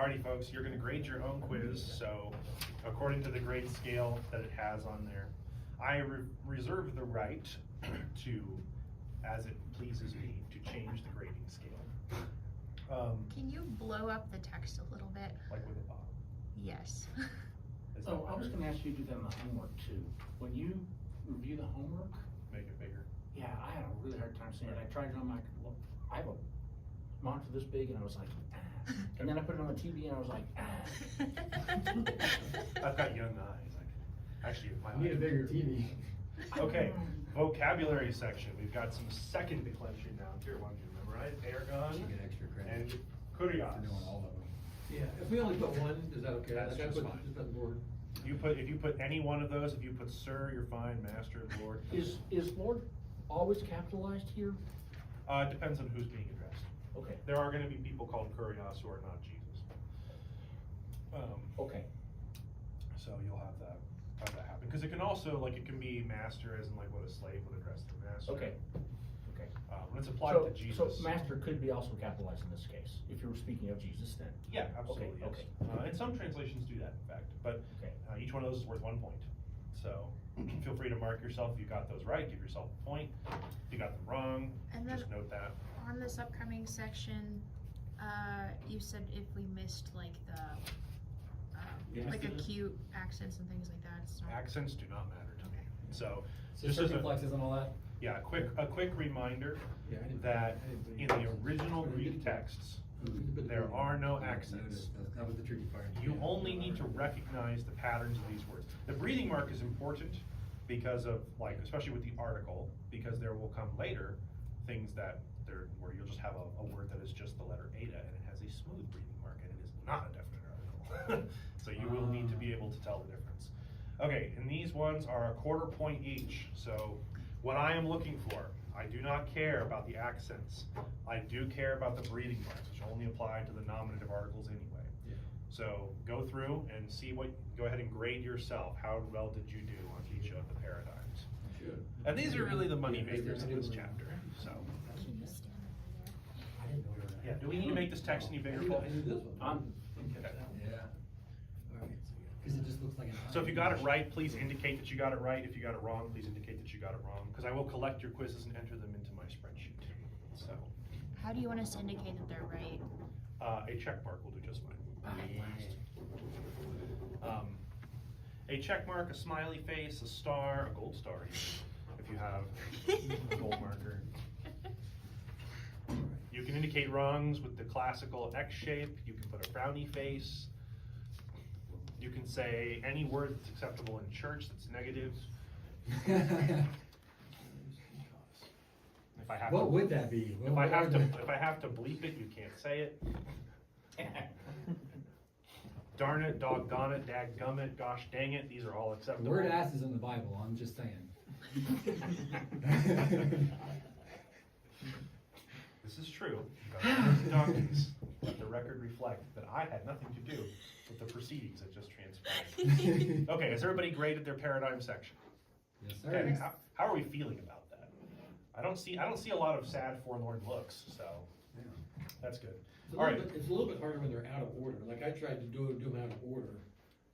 Alrighty folks, you're gonna grade your own quiz, so according to the grade scale that it has on there, I reserve the right to, as it pleases me, to change the grading scale. Can you blow up the text a little bit? Like with the bottom. Yes. Oh, I was gonna ask you to do that on the homework too. When you review the homework, Make it bigger. yeah, I had a really hard time seeing it. I tried it on my, well, I have a monitor this big and I was like, ah. And then I put it on the TV and I was like, ah. I've got young eyes. Actually, my Need a bigger TV. Okay, vocabulary section. We've got some second declension now. Here, why don't you memorize? Ergon Should get extra credit and for kurios. doing all of them. Yeah, if we only put one, is that okay? That's Like, I just put fine. Just on the board. If you put any one of those, if you put sir, you're fine. Master, lord. Is Lord always capitalized here? It depends on who's being addressed. Okay, There are going to be people called kurios who are not Jesus. okay. So you'll have that happen because it can also it can be master as in like what a slave would address their master. Okay, okay. When it's applied to Jesus. So master could be also capitalized in this case, if you were speaking of Jesus then? Yeah, absolutely. Okay, Yes. And some translations do that, in fact. But Okay. each one of those is worth 1 point. So feel free to mark yourself if you got those right. Give yourself a point. If you got them wrong, And then just note that. on this upcoming section, you said if we missed like the like acute accents and things like that, it's not. Accents do not matter to me. So So just as a, circumflexes and all that? yeah, a quick reminder Yeah, I didn't- that I didn't- in the original Greek texts, there are no accents. That was the tricky part. You only need to recognize the patterns of these words. The breathing mark is important because of especially with the article, because there will come later things where you'll just have a word that is just the letter eta and it has a smooth breathing mark and it is not a definite article. So you will need to be able to tell the difference. Okay, and these ones are a 1/4 point each. So what I am looking for, I do not care about the accents. I do care about the breathing marks, which only apply to the nominative articles anyway. Yeah. So go through and go ahead and grade yourself. How well did you do on each of the paradigms? Should. And these are really the money Yeah, makers of this yeah. chapter, so. Can you stand over there? I didn't know we were. Yeah, do we need to make this text any bigger, I folks? knew this one. Okay. Yeah. Alright, because it just looks like an. So if you got it right, please indicate that you got it right. If you got it wrong, please indicate that you got it wrong, because I will collect your quizzes and enter them into my spreadsheet. So, How do you want us to indicate that they're right? a check mark will do just fine. A check mark, a smiley face, a star, a gold star, even, if you have a gold marker. You can indicate wrongs with the classical X shape. You can put a frowny face. You can say any word that's acceptable in church that's negative. If I have What to, would that be? if I have to bleep it, you can't say it. Darn it, doggone it, dadgummit, gosh dang it, these are all The acceptable. word ass is in the Bible, I'm just saying. This is true. Donkeys. Let the record reflect that I had nothing to do with the proceedings that just transpired. Okay, has everybody graded their paradigm section? Yes, Okay, sir. how are we feeling about that? I don't see a lot of sad, forlorn looks, so that's good. It's All right. it's a little bit harder when they're out of order. Like I tried to do them out of order,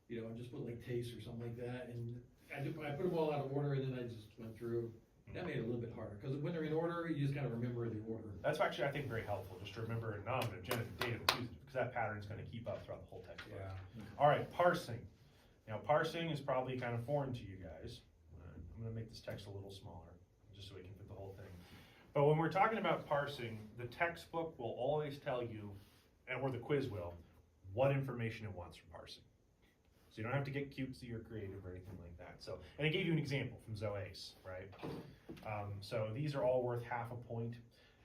and just put like taste or something like that, and I put them all out of order, and then I just went through. That made it a little bit harder, because when they're in order, you just kind of remember the order. That's actually, I think, very helpful, just to remember nominative, genitive, dative, accusative, because that pattern is going to keep up throughout the whole textbook. All right, parsing. Now, parsing is probably kind of foreign to you guys. I'm going to make this text a little smaller, just so we can fit the whole thing. But when we're talking about parsing, the textbook will always tell you, or the quiz will, what information it wants from parsing. So you don't have to get cutesy or creative or anything like that. So, and I gave you an example from Zoes, right? So these are all worth half a point.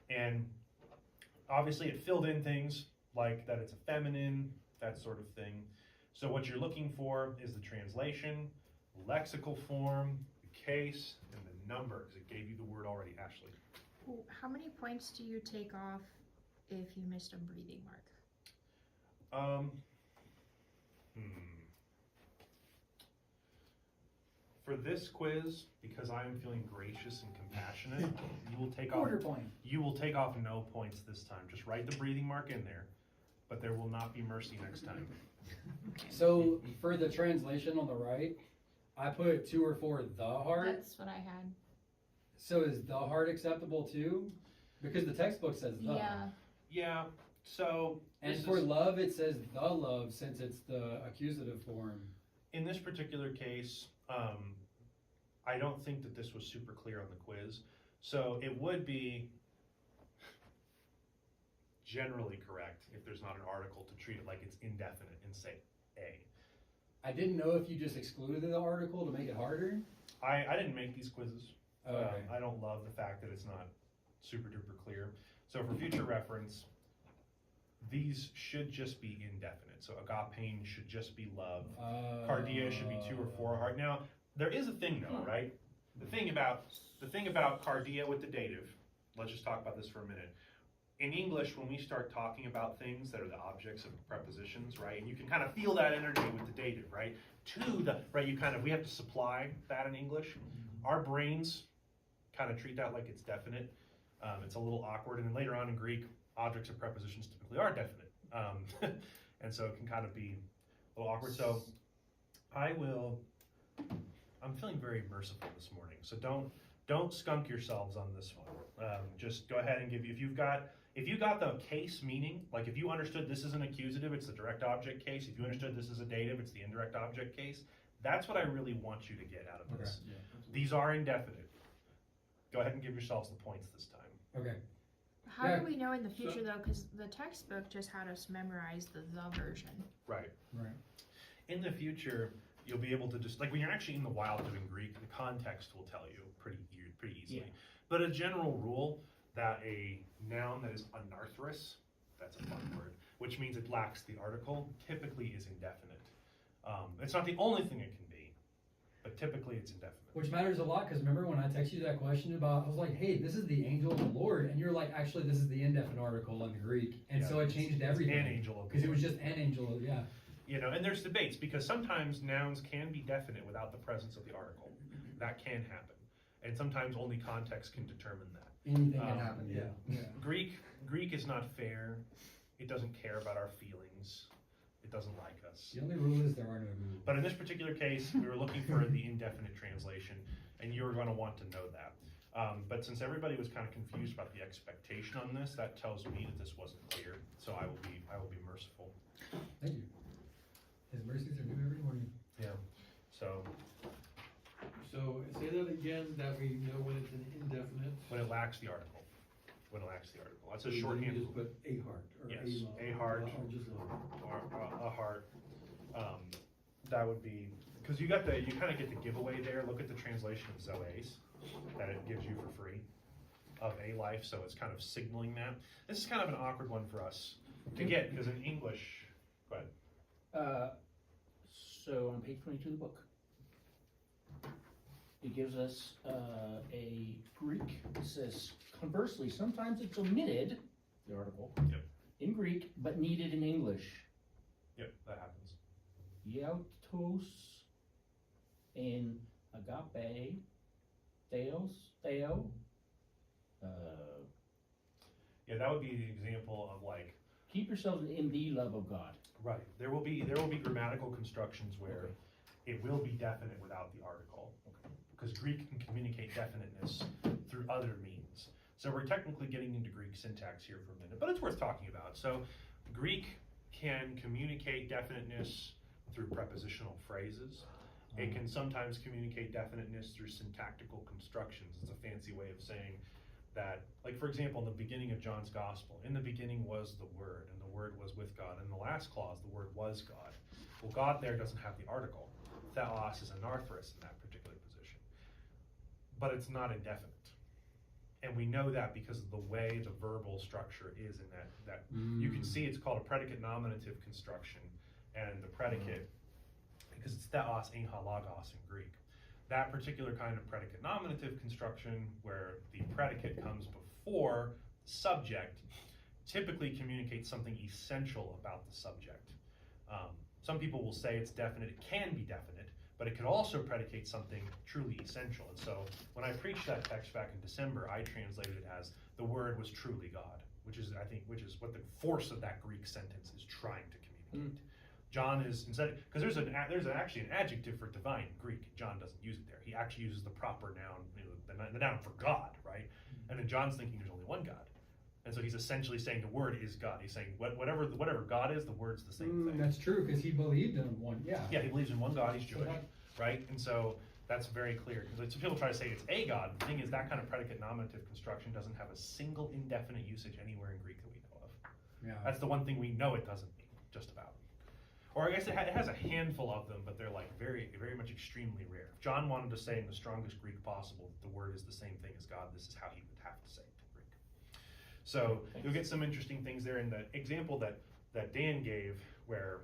And obviously it filled in things like that it's a feminine, that sort of thing. So what you're looking for is the translation, lexical form, the case, and the number, because it gave you the word already, Ashley. How many points do you take off if you missed a breathing mark? For this quiz, because I am feeling gracious and compassionate, you will take off. Quarter point. You will take off no points this time. Just write the breathing mark in there. but there will not be mercy next time. So for the translation on the right, I put 2 or 4 the heart. That's what I had. So is the heart acceptable too? Because the textbook says the. Yeah. Yeah, so. And this for is- love, it says the love since it's the accusative form. In this particular case, I don't think that this was super clear on the quiz. So it would be generally correct if there's not an article to treat it like it's indefinite and say A. I didn't know if you just excluded the article to make it harder. I didn't make these quizzes. Oh, okay. I don't love the fact that it's not super duper clear. So for future reference, these should just be indefinite. So agapein should just be love. Cardia should be 2 or 4 heart. Now, there is a thing though, right? The thing about cardia with the dative, let's just talk about this for a minute. In English, when we start talking about things that are the objects of prepositions, right, and you can kind of feel that energy with the dative, right? We have to supply that in English. Our brains kind of treat that like it's definite. It's a little awkward, and then later on in Greek, objects of prepositions typically are definite. And so it can kind of be a little awkward. So I'm feeling very merciful this morning. So don't skunk yourselves on this one. Just go ahead and if you got the case meaning, like if you understood this is an accusative, it's the direct object case. If you understood this is a dative, it's the indirect object case. That's what I really want you to get out of this. Okay. These are indefinite. Go ahead and give yourselves the points this time. Okay. How Yeah. do we know in the future though? Because the textbook just had us memorize the version. Right. Right. In the future, you'll be able to just, like when you're actually in the wild doing Greek, the context will tell you pretty easily. Yeah. But a general rule that a noun that is anarthrous, that's a fun word, which means it lacks the article, typically is indefinite. It's not the only thing it can be, but typically it's indefinite. Which matters a lot because remember when I texted you that question about, I was like, hey, this is the angel of the Lord. And you're like, actually, this is the indefinite article in the Greek. And so it changed It's everything. an angel of the Because it was Lord. just an angel, yeah. You know, and there's debates because sometimes nouns can be definite without the presence of the article. That can happen. And sometimes only context can determine that. Anything can happen, yeah. Greek is not fair. It doesn't care about our feelings. It doesn't like us. The only rule is there are no rules. But in this particular case, we were looking for the indefinite translation, and you're going to want to know that. But since everybody was kind of confused about the expectation on this, that tells me that this wasn't clear. So I will be merciful. Thank you. His mercies are new every morning. Yeah. So So say that again, that we know when it's an indefinite. when it lacks the article. That's a So shorthand. you just put a heart or Yes, a love. a heart. Or just love. Or a heart. That would be, because you kind of get the giveaway there. Look at the translation of Zoes that it gives you for free of a life. So it's kind of signaling that. This is kind of an awkward one for us to get because in English, go ahead. So on page 22 of the book, it gives us a Greek. It says, conversely, sometimes it's omitted, the article, Yep. in Greek, but needed in English. Yep, that happens. Yautos and agape, theo. Yeah, that would be the example of like, Keep yourselves in the love of God. right, there will be grammatical constructions where it will be definite without the article. Because Greek can communicate definiteness through other means. So we're technically getting into Greek syntax here for a minute, but it's worth talking about. So Greek can communicate definiteness through prepositional phrases. It can sometimes communicate definiteness through syntactical constructions. It's a fancy way of saying that, like for example, in the beginning of John's Gospel, in the beginning was the Word, and the Word was with God. In the last clause, the Word was God. Well, God there doesn't have the article. Theos is anarthrous in that particular position. But it's not indefinite. And we know that because of the way the verbal structure is in that you can see it's called a predicate nominative construction, and the predicate, because it's theos ein halagos in Greek. That particular kind of predicate nominative construction where the predicate comes before the subject typically communicates something essential about the subject. Some people will say it's definite, it can be definite, but it could also predicate something truly essential. And so when I preached that text back in December, I translated it as the Word was truly God, which is what the force of that Greek sentence is trying to communicate. John is instead, because there's actually an adjective for divine in Greek. John doesn't use it there. He actually uses the proper noun, the noun for God, right? And then John's thinking there's only one God. And so he's essentially saying the word is God. He's saying whatever God is, the word's the same thing. That's true, because he believed in one, yeah. Yeah, he believes in one God, he's Jewish, right? And so that's very clear. Because people try to say it's a God. The thing is, that kind of predicate nominative construction doesn't have a single indefinite usage anywhere in Greek that we know of. Yeah. That's the one thing we know it doesn't mean, just about. Or I guess it has a handful of them, but they're like very, very much extremely rare. If John wanted to say in the strongest Greek possible that the word is the same thing as God, this is how he would have to say it in Greek. So you'll get some interesting things there. In the example that Dan gave, where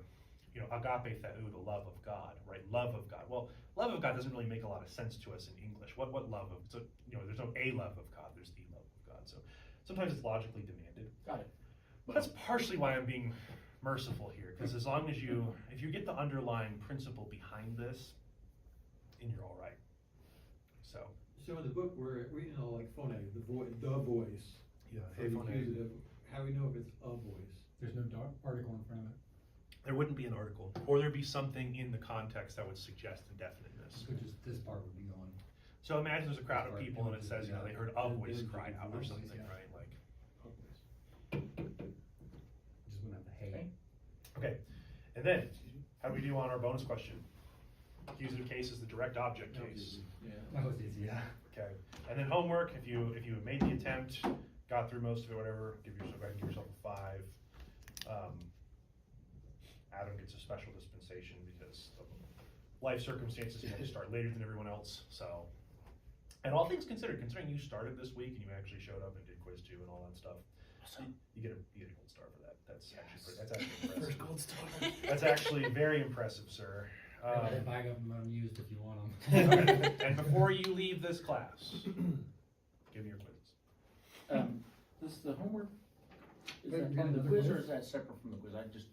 agape theou, the love of God, right? Love of God. Well, love of God doesn't really make a lot of sense to us in English. What love of? So there's no a love of God. There's the love of God. So sometimes it's logically demanded. Got it. But that's partially why I'm being merciful here, because as long as if you get the underlying principle behind this, then you're all right. So in the book, we're reading all like phone, the voice. yeah, So we use it, how do we know if it's a voice? There's no article in front of it. there wouldn't be an article, or there'd be something in the context that would suggest indefiniteness. Which is, this part would be gone. So imagine there's a crowd of Sorry, people and it says, they heard a voice Yeah. cried out or Yeah. something, Yeah. right? Like, Just wouldn't have the hay. okay, and then, how do we do on our bonus question? Accusative case is the direct object case. Yeah. That was easy, yeah. Okay, and then homework, if you made the attempt, got through most of it, whatever, go ahead and give yourself a 5. Adam gets a special dispensation because of life circumstances, he had to start later than everyone else, so. And all things considered, considering you started this week and you actually showed up and did quiz 2 and all that stuff, you get a gold star for that. That's actually impressive. First gold star. That's actually very impressive, sir. I got a bag of them unused if you want them. Okay. And before you leave this class, give me your quizzes. This the homework, is Wait, that we got from the another quiz or quiz? is that separate from the quiz? I just.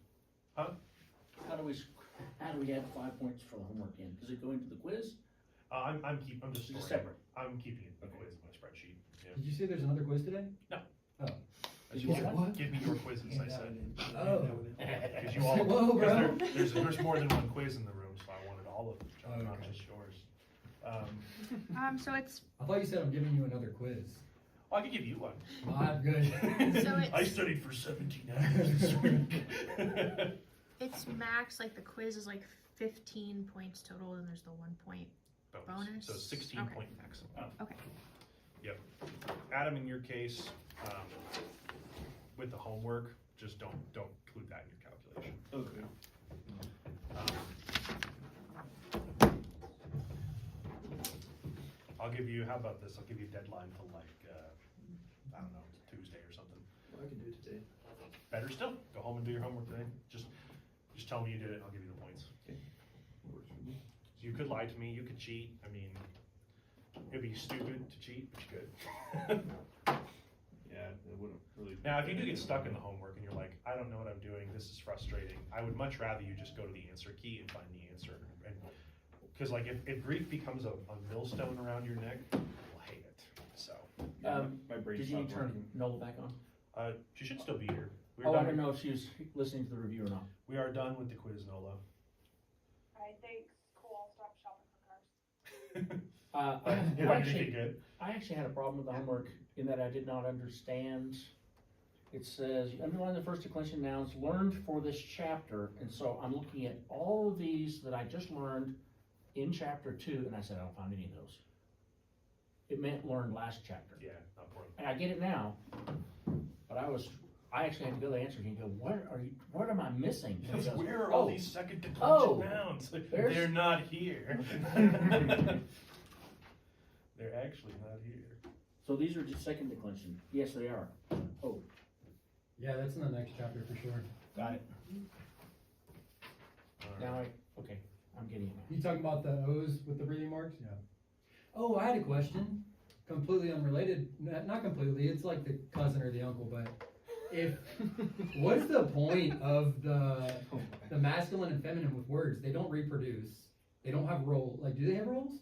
Huh? How do we add 5 points for the homework in? Does it go into the quiz? I'm just Is it storing it. separate? I'm keeping it in the Okay. quiz in my spreadsheet. Yeah. Did you say there's another quiz today? No. Oh. As You you said said, what? give me your quizzes, I said. Oh. Because you all, Whoa, bro. there's more than one quiz in the room, so I wanted all of them, John, Oh, not okay. just yours. So it's, I thought you said I'm giving you another quiz. I could give you one. I'm good. So it's- I studied for 17 hours this week. it's max, like the quiz is like 15 points total, and there's the 1 point. Bonus? So 16 Okay. point maximum. Okay. Yep. Adam, in your case, with the homework, just don't include that in your calculation. Okay. I'll give you, how about this? I'll give you a deadline till like, I don't know, Tuesday or something. I can do it today. Better still, go home and do your homework today. Just tell me you did it, and I'll give you the points. Works for me. So you could lie to me, you could cheat. I mean, it'd be stupid to cheat, but you could. Yeah, it wouldn't really. Now, if you do get stuck in the homework and you're like, I don't know what I'm doing, this is frustrating, I would much rather you just go to the answer key and find the answer. And because like if grief becomes a millstone around your neck, you'll hate it. So My brain Did you stopped turn working. Nola back on? she should still be here. Oh, I don't know if she was listening to the review or not. We are done with the quiz, Nola. Alright, thanks. Cool. I'll stop shopping for cars. You know, anything good? I actually had a problem with the homework in that I did not understand. It says, you underline the first declension nouns learned for this chapter, and so I'm looking at all of these that I just learned in chapter 2, and I said, I don't find any of those. It meant learned last chapter. Yeah, not important. And I get it now, but I actually had to go to the answer and go, what am I missing? And it goes, Where are all "Oh, these second declension Oh, nouns? there's- They're not here. They're actually not here. So these are just second declension. Yes, they are. Oh, Yeah, that's in the next chapter for sure. got it. All Now right. okay, I'm getting it now. You talking about the O's with the breathing marks? Yeah. Oh, I had a question. Completely unrelated. Not completely. It's like the cousin or the uncle, but what's the point of the masculine and feminine with words? They don't reproduce. They don't have role. Like, do they have roles?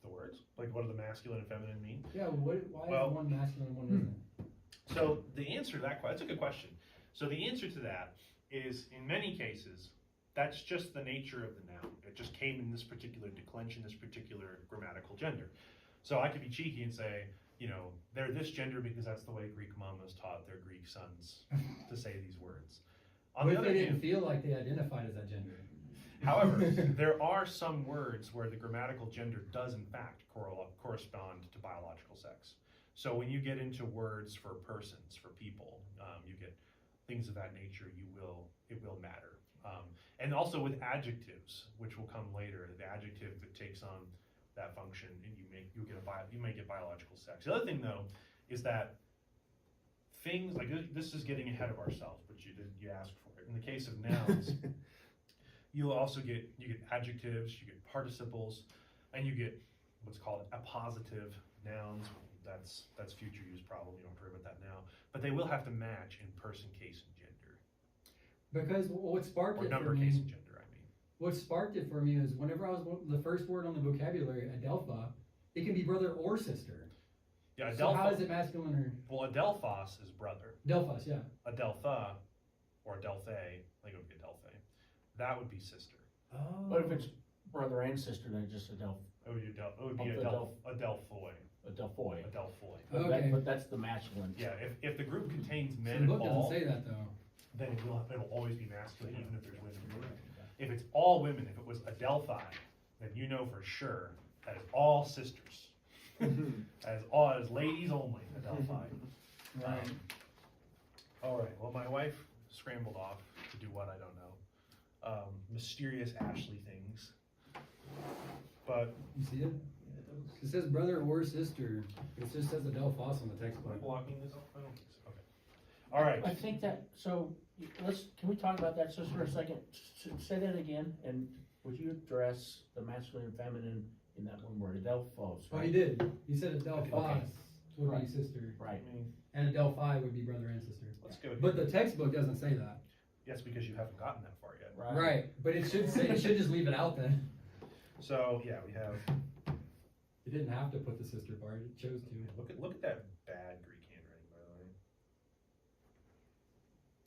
The words? Like, what do the masculine and feminine mean? Yeah. Why Well- is one masculine and one isn't? So the answer to that that's a good question. So the answer to that is, in many cases, that's just the nature of the noun. It just came in this particular declension, this particular grammatical gender. So I could be cheeky and say, you know, they're this gender because that's the way Greek mamas taught their Greek sons to say these words. On What the if other they hand, didn't feel like they identified as that gender? however, there are some words where the grammatical gender does in fact correspond to biological sex. So when you get into words for persons, for people, you get things of that nature, it will matter. And also with adjectives, which will come later, the adjective that takes on that function, and you may get biological sex. The other thing though, is that things like this is getting ahead of ourselves, but you asked for it. In the case of nouns, you get adjectives, you get participles, and you get what's called appositive nouns. That's future use probably, you don't have to worry about that now. But they will have to match in person, case, and gender. Because what sparked Or it for number, me, case, and gender, I mean. what sparked it for me is whenever I was the first word on the vocabulary, adelpha, it can be brother or sister. Yeah, So how is adelpha, it masculine or well, adelphos is brother. delphos? Yeah. Adelpha, or adelphe, like it would be adelphe, that would be sister. Oh. But if it's brother and sister, then it's just It would be Adelphoi. adelphoi. Adelphoi. Adelphoi. Okay. But that's the masculine. Yeah, if the group contains So men the and book all, doesn't say that though. then it'll always be masculine, even if there's women in it. If it's all women, if it was adelphi, then you know for sure that is all sisters. That is ladies only, adelphi. Right. All right, well, my wife scrambled off to do what, I don't know. Mysterious Ashley things. But, You see it? It says brother or sister. It just says adelphos on the am I textbook. blocking this up? I don't think so, okay. All right, I think that, so, can we talk about that just for a second? Say that again, and would you address the masculine and feminine in that one word, adelphos, Oh, right? you did. You said adelphos Okay. would Right. be sister, Right. I mean, and adelphi would be brother and sister. let's go here. But the textbook doesn't say that. Yes, because you haven't gotten that far yet. Right. But it should say. It should just leave it out then. So, yeah, we have, It didn't have to put the sister part. It chose to. look at that bad Greek handwriting, by the way.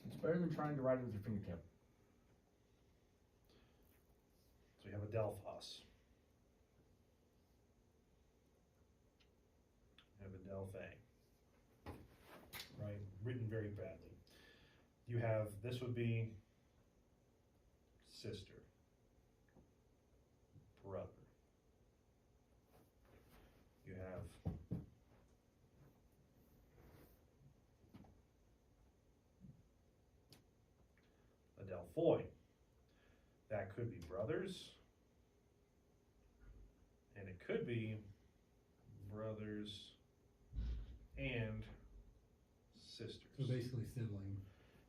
It's better than trying to write it with your fingertip. So we have adelphos. We have adelphe. Right, written very badly. You have, this would be sister, brother. You have adelphoi. That could be brothers. And it could be brothers and sisters. So basically, sibling.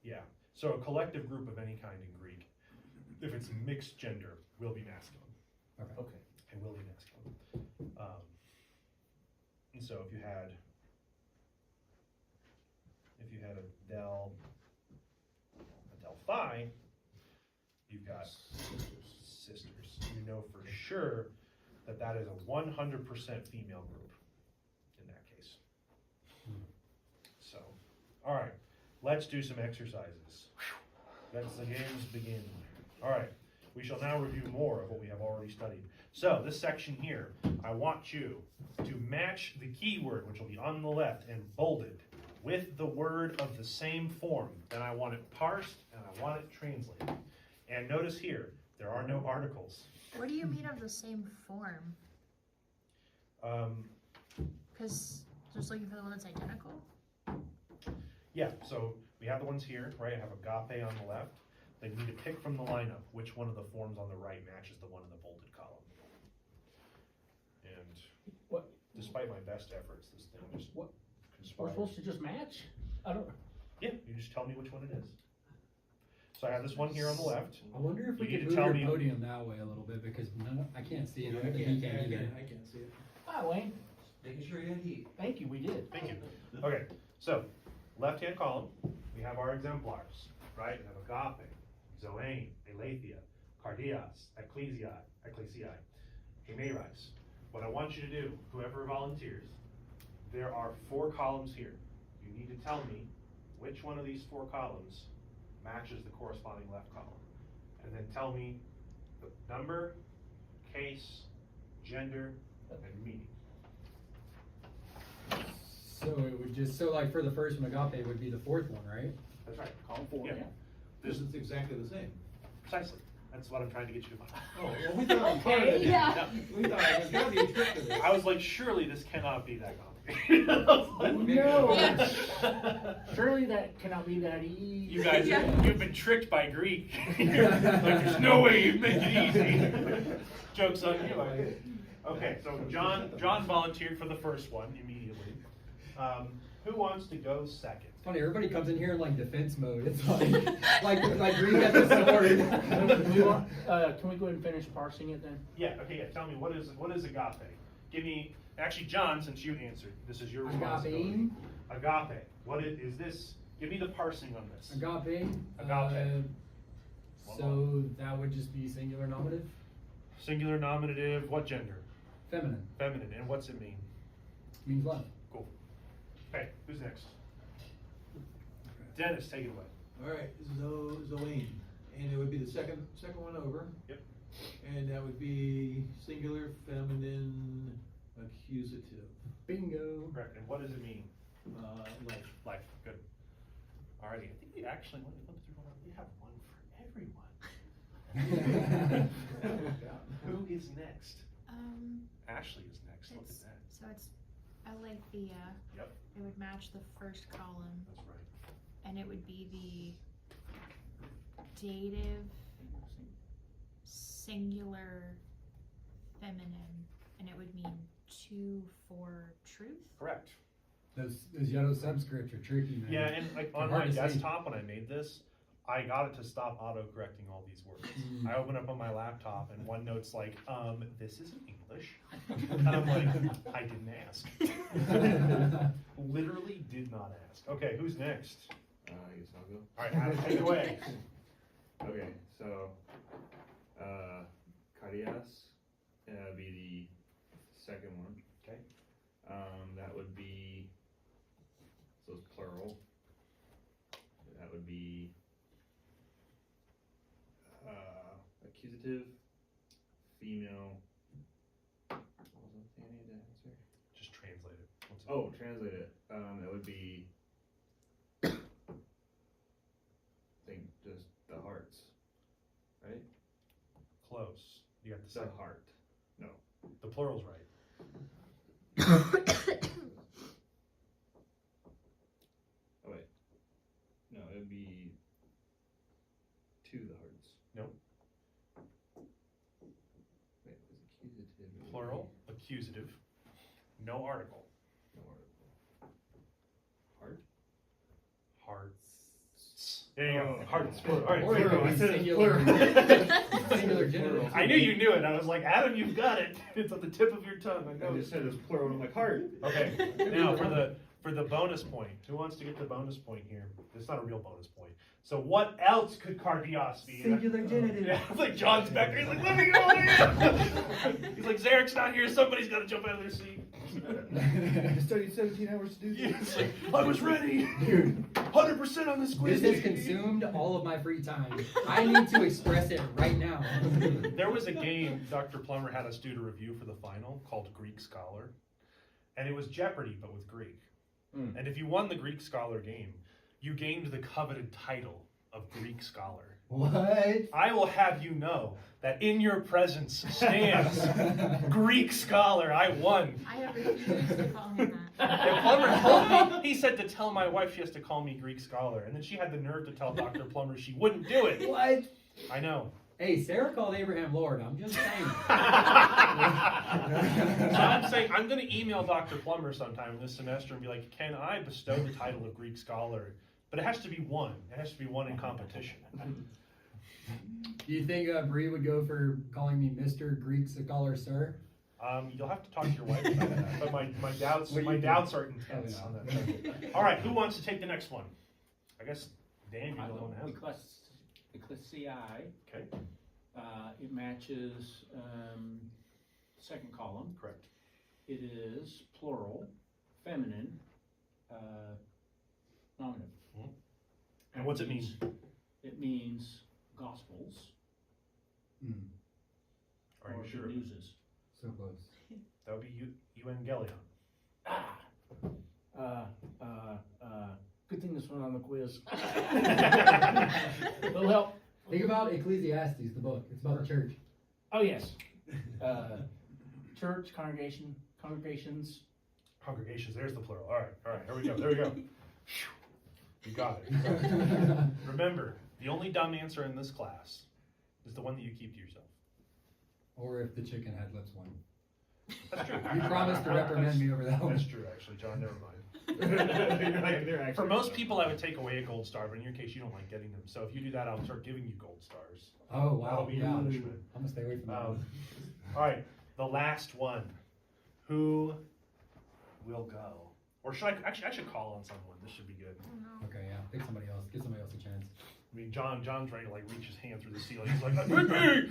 Yeah, so a collective group of any kind in Greek, if it's mixed gender, will be masculine. Okay. It will be masculine. And so if you had adelphi, you've got sisters. You know for sure that that is a 100% female group in that case. So, all right, let's do some exercises. Let the games begin. All right, we shall now review more of what we have already studied. So this section here, I want you to match the keyword, which will be on the left and bolded, with the word of the same form. Then I want it parsed and I want it translated. And notice here, there are no articles. What do you mean of the same form? Because just looking for the one that's identical? Yeah, so we have the ones here, right? I have agape on the left. Then you need to pick from the lineup which one of the forms on the right matches the one in the bolded column. And What? despite my best efforts, this thing just We're conspires. supposed to just match? I don't, Yeah, you just tell me which one it is. So I have this one here on the left. I wonder if we You need could to move tell your me- podium that way a little bit because I can't see it. I I don't think he can either. can't see it. hi Wayne, Making sure you had heat. thank you, we did. Thank you. Okay, so left-hand column, we have our exemplars, right? We have agape, zoane, aletheia, cardias, ecclesiae, hemerais. What I want you to do, whoever volunteers, there are 4 columns here. You you need to tell me which one of these 4 columns matches the corresponding left column. And then tell me the number, case, gender, and meaning. So it would just, so like for the first one, agape would be the 4th one, right? That's right. Column 4, Yeah. yeah. This is exactly the same. Precisely. That's what I'm trying to get you to find. Oh, well, we thought it was part of it. Yeah. We thought it was gotta be a trick to this. I was like, surely this cannot be that complicated. I was like, No. Yeah. Surely that cannot be that easy. You guys, Yeah. you've been tricked by Greek. Like, there's no way you'd make it easy. Joke's on you. Okay, so John volunteered for the first one immediately. Who wants to go second? It's funny, everybody comes in here in like defense mode. It's like Greek at the sword. Can we go ahead and finish parsing it then? Yeah, okay, yeah, tell me, what is agape? Give me, actually, John, since you answered, this is your responsibility. Agape, what is this? Give me the parsing on this. Agape. Agape. So that would just be singular nominative? Singular nominative, what gender? Feminine. Feminine, and what's it mean? Means love. Cool. Okay, who's next? Dennis, take it away. All right, Zoane, and it would be the second one over. Yep. And that would be singular, feminine, accusative. Bingo. Correct, and what does it mean? Like, Life, good. Alrighty, I think we actually, let me flip through one, we have one for everyone. Who is next? Ashley is next, look at that. So it's aletheia. Yep. It would match the first column, That's right. and it would be the dative, singular, feminine, and it would mean to, for, truth. Correct. Those yellow subscripts are tricky, man. Yeah, and like They're on hard my to see. desktop when I made this, I got it to stop auto-correcting all these words. I open up on my laptop and OneNote's like, this isn't English. And I'm like, I didn't ask. Literally did not ask. Okay, who's next? I guess I'll go. Alright, Adam, take it away. Okay, so, Karias, be the second one. Okay. That would be, so it's plural. That would be, accusative, female. What was the thing I needed to answer? Just translate it. What's it? Oh, translate it. That would be, I think just the hearts, right? Close. You got the The second. heart. No. The plural's right. Oh wait. No, it would be to the hearts. Nope. Wait, it was accusative. It would Plural, accusative, no article. be- No article. Heart? Hearts. There you go. Oh. Hearts. Plural. Alright, Or it plural. would I be said it's singular. plural. Singular genitive. I knew you knew it. I was like, Adam, you've got it. It's on the tip of your tongue. I I know. just said it was plural and I'm like, heart. Okay, now for the bonus point. Who wants to get the bonus point here? It's not a real bonus point. So what else could cardios be? Singular genitive. Yeah, it's like John's back there. He's like, let me go in. He's like, Zarek's not here. Somebody's got to jump out of their seat. I studied 17 hours to do Yeah, this. it's like, I was ready. 100% on this quiz. This has consumed all of my free time. I need to express it right now. There was a game Dr. Plummer had us do to review for the final called Greek Scholar. And it was Jeopardy, but with Greek. Mm. And if you won the Greek Scholar game, you gained the coveted title of Greek Scholar. What? I will have you know that in your presence stands Greek Scholar. I won. I have refused to call him that. And Plummer told me, he said to tell my wife she has to call me Greek Scholar. And then she had the nerve to tell Dr. Plummer she wouldn't do it. What? I know. Hey, Sarah called Abraham Lord. I'm just saying. So I'm saying, I'm going to email Dr. Plummer sometime this semester and be like, can I bestow the title of Greek Scholar? But it has to be one. It has to be one in competition. Do you think Bree would go for calling me Mr. Greek Scholar, sir? You'll have to talk to your wife about that. But my doubts, What do my you doubts are intense Oh, on yeah. that subject. All right, who wants to take the next one? I guess Dan, you're the one that has it. Ecclesiae, Okay, it matches, second column. correct. It is plural, feminine, Nominative. And what's it mean? It means gospels Are or you sure? good newses. So close. That would be Evangelion. Good thing this went on the quiz. Little help. Think about Ecclesiastes, the book. It's about the church. Oh, yes. Church, congregations. Congregations, there's the plural. All right, here we go. There we go. You got it. Remember, the only dumb answer in this class is the one that you keep to yourself. Or if the chicken had lips one. That's true. You promised to reprimand me over that one. That's true, actually, John. Never mind. For most people, I would take away a gold star, but in your case, you don't like getting them. So if you do that, I'll start giving you gold stars. Oh, That'll wow. be your Yeah. punishment. I'm gonna stay away from that one. All right, the last one. Who will go? Or should I should call on someone. This should be good. Oh, no. Okay, yeah. Pick somebody else. Give somebody else a chance. I mean, John's ready to like reach his hand through the ceiling. He's like, pick me!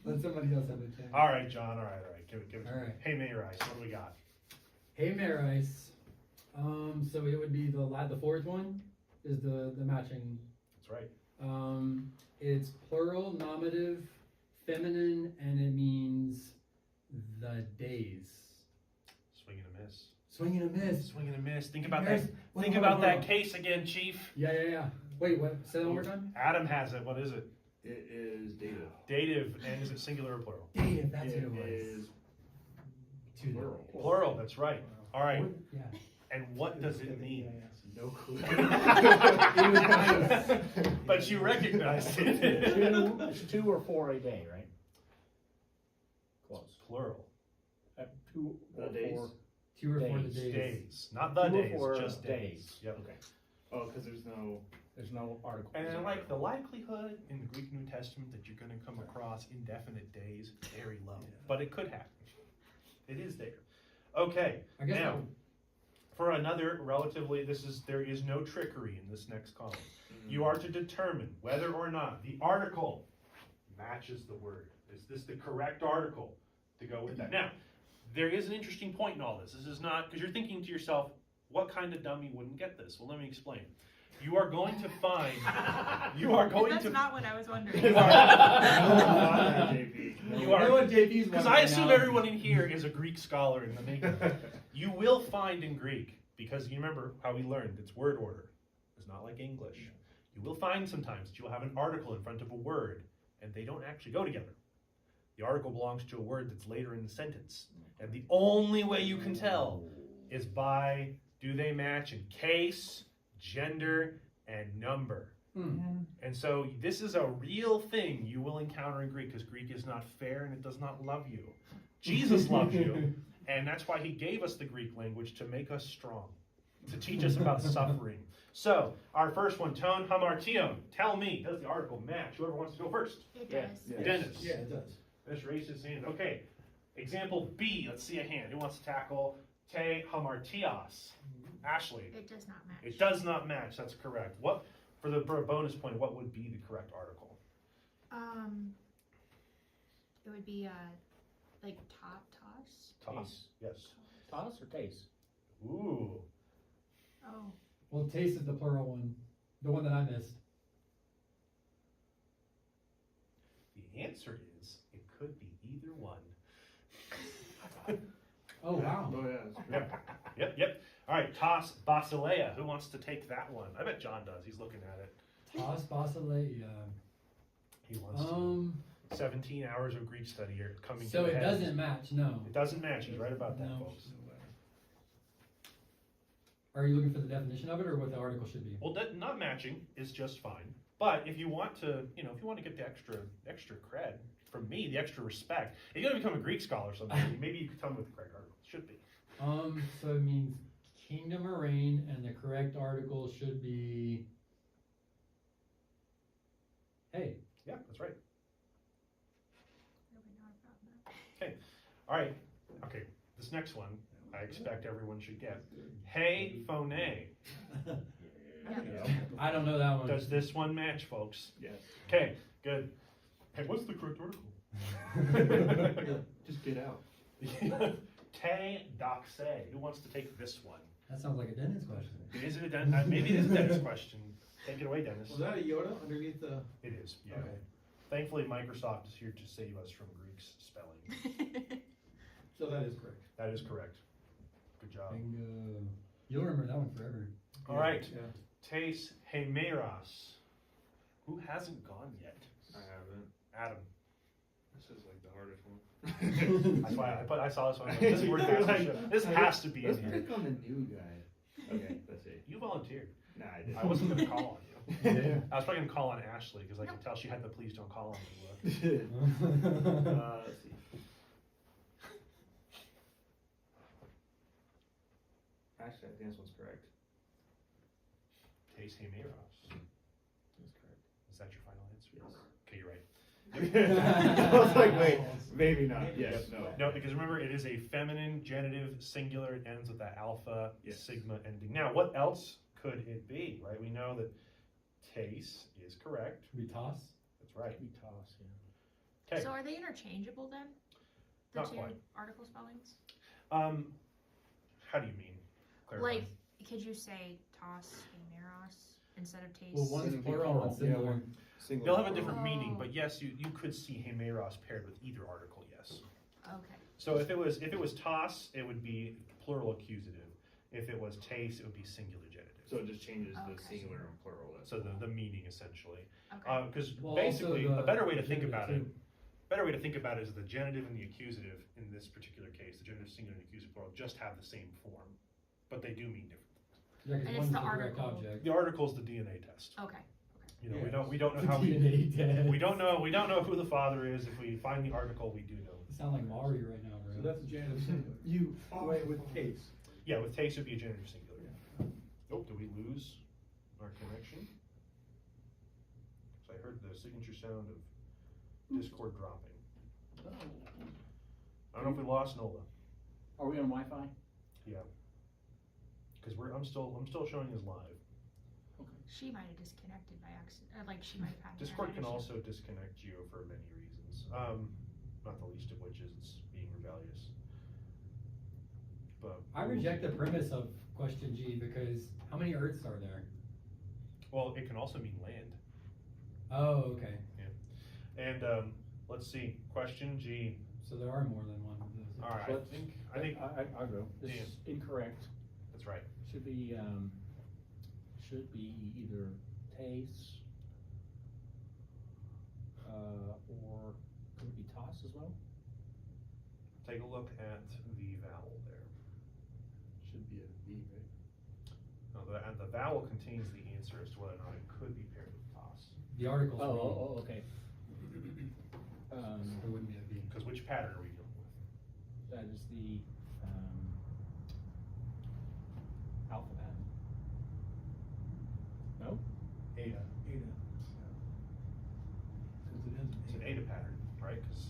Let somebody else have a chance. All right, John. All right. Give it. All right. Hey, Mayor Ice. What do we got? Hey, Mayor Ice. So it would be the fourth one is the matching. That's right. It's plural, nominative, feminine, and it means the days. Swing and a miss. Swing and a miss. Swing and a miss. Think about Yes. that. Wait, Think hold about on, that hold on. case again, Chief. Yeah. Wait, what? Say that one more time. Adam has it. What is it? It is dative. Dative. And is it singular or plural? Dative, that's what it was. is Two. plural. Plural. That's right. All right. Yeah. And what does it mean? No clue. But you recognized it. It's 2 or 4 a day, right? Close. Plural. 2 The or days? 4 2 or 4 Days. days. Days. Not the 2 or days, 4 just days. Yep. Okay. Oh, because there's no. There's no article. And like the likelihood in the Greek New Testament that you're going to come across indefinite days, very low. But it could happen. It is there. Okay. I guess Now, for another relatively, there is no trickery in this next column. You are to determine whether or not the article matches the word. Is this the correct article to go with that? Now, there is an interesting point in all this. This is not, because you're thinking to yourself, what kind of dummy wouldn't get this? Well, let me explain. You are going to find, That's not what I was wondering. You are, JP. You are- know what JP's because I assume everyone in here is a Greek scholar in the making. You will find in Greek, because you remember how we learned, it's word order. It's not like English. You will find sometimes that you'll have an article in front of a word, and they don't actually go together. The article belongs to a word that's later in the sentence. And the only way you can tell is by, do they match in case, gender, and number. And so this is a real thing you will encounter in Greek, because Greek is not fair and it does not love you. Jesus loves you, and that's why he gave us the Greek language, to make us strong, to teach us about suffering. So, our first one, ton hamartion. Tell me, does the article match? Whoever wants to go first. It Yes. does. Yes. Dennis. Yeah, it does. Dennis raised his hand. Okay. Example B. Let's see a hand. Who wants to tackle te hamartios? Ashley. It does not match. It does not match. That's correct. What, for a bonus point, what would be the correct article? It would be like toss. Toss. Yes. Toss or taste? Ooh. Oh, Well, taste is the plural one. The one that I missed. The answer is, it could be either one. Oh, wow. Oh, yeah, that's true. Yep. All right, toss basileia. Who wants to take that one? I bet John does. He's looking at it. Toss, basileia. He wants to. 17 hours of Greek study are coming So to a it head. doesn't match, no. It doesn't match. He's right about that, No. folks. Are you looking for the definition of it or what the article should be? Well, not matching is just fine. But if you want to, if you want to get the extra cred from me, the extra respect, if you're going to become a Greek scholar someday, maybe you could tell me what the correct article should be. So it means kingdom or reign, and the correct article should be. Hey. Yeah, that's right. I would not have gotten that. All right. Okay. This next one, I expect everyone should get. Hey, phone. I don't know that one. Does this one match, folks? Yes. Okay, good. Hey, what's the correct article? Just get out. Te doxe. Who wants to take this one? That sounds like a Dennis question. Is it maybe it is a Dennis question. Take it away, Dennis. Was that a Yoda underneath the? It is, yeah. Okay. Thankfully, Microsoft is here to save us from Greek's spelling. So that is correct. That is correct. Good job. Bingo. You'll remember that one forever. All right. Yeah. Tes Hemeros. Who hasn't gone yet? I haven't. Adam. This is like the hardest one. That's why I saw this one. Like, this word mastership. This has to be Let's in here. pick on the new guy. Okay, let's see. You volunteered. Nah, I didn't. I wasn't going to call on you. Yeah. I was probably going to call on Ashley because I could tell she had the please don't call on me look. Let's see. Actually, I think this one's correct. Tes Hemeros. That's correct. Is that your final answer? Yes. Okay, you're right. I was like, wait, maybe not. Yes, Yep. no. No, because remember, it is a feminine genitive singular. It ends with that alpha, Yes. sigma ending. Now, what else could it be, right? We know that Tes is correct. We toss? That's right. We toss, yeah. Okay. So are they interchangeable then? The Not two quite. article spellings? How do you mean? Clarify. Like, could you say toss Hemeros instead of taste? Well, one's Single plural, one's Yeah, singular. one single. They'll have a different Oh. meaning, but yes, you could see Hemeros paired with either article, yes. Okay. So if it was toss, it would be plural accusative. If it was Tes, it would be singular genitive. So it just changes the Okay. singular and plural. That's So all. the meaning essentially. Okay. Because Well, basically, also a better way to think genitive about it, too. better way to think about it is the genitive and the accusative in this particular case, the genitive singular and accusative plural, just have the same form, but they do mean different things. Yeah, And because it's one's the the direct article. object. The article's the DNA test. Okay. You know, Yes. we don't know The how DNA test. we don't know who the father is. If we find the article, we do know. You sound like Mario right now, bro. So that's a genitive singular. You, wait, with case. Yeah, with Tes, it'd be a genitive singular. Oh, did we lose our connection? So I heard the signature sound of Discord dropping. Oh. I don't know if we lost Nola. Are we on Wi-Fi? Yeah. Because I'm still showing as live. She might have disconnected by accident. Like she might have had. Discord internet can issue. also disconnect you for many reasons. Not the least of which is it's being rebellious. But I reject the premise of question G because how many Earths are there? well, it can also mean land. Oh, okay. And let's see, question G. So there are more than one of those. All right, I think I'll go. This Dan. is incorrect. that's right. Should be either Tace, or could it be toss as well? Take a look at the vowel there. Should be a V, right? No, the vowel contains the answer as to whether or not it could be paired with toss. The article's wrong. Oh, okay. So it wouldn't be a V. Because which pattern are we dealing with? That is the alpha pattern. No? Eta. Ada. Because it ends It's in an eta pattern, right? Because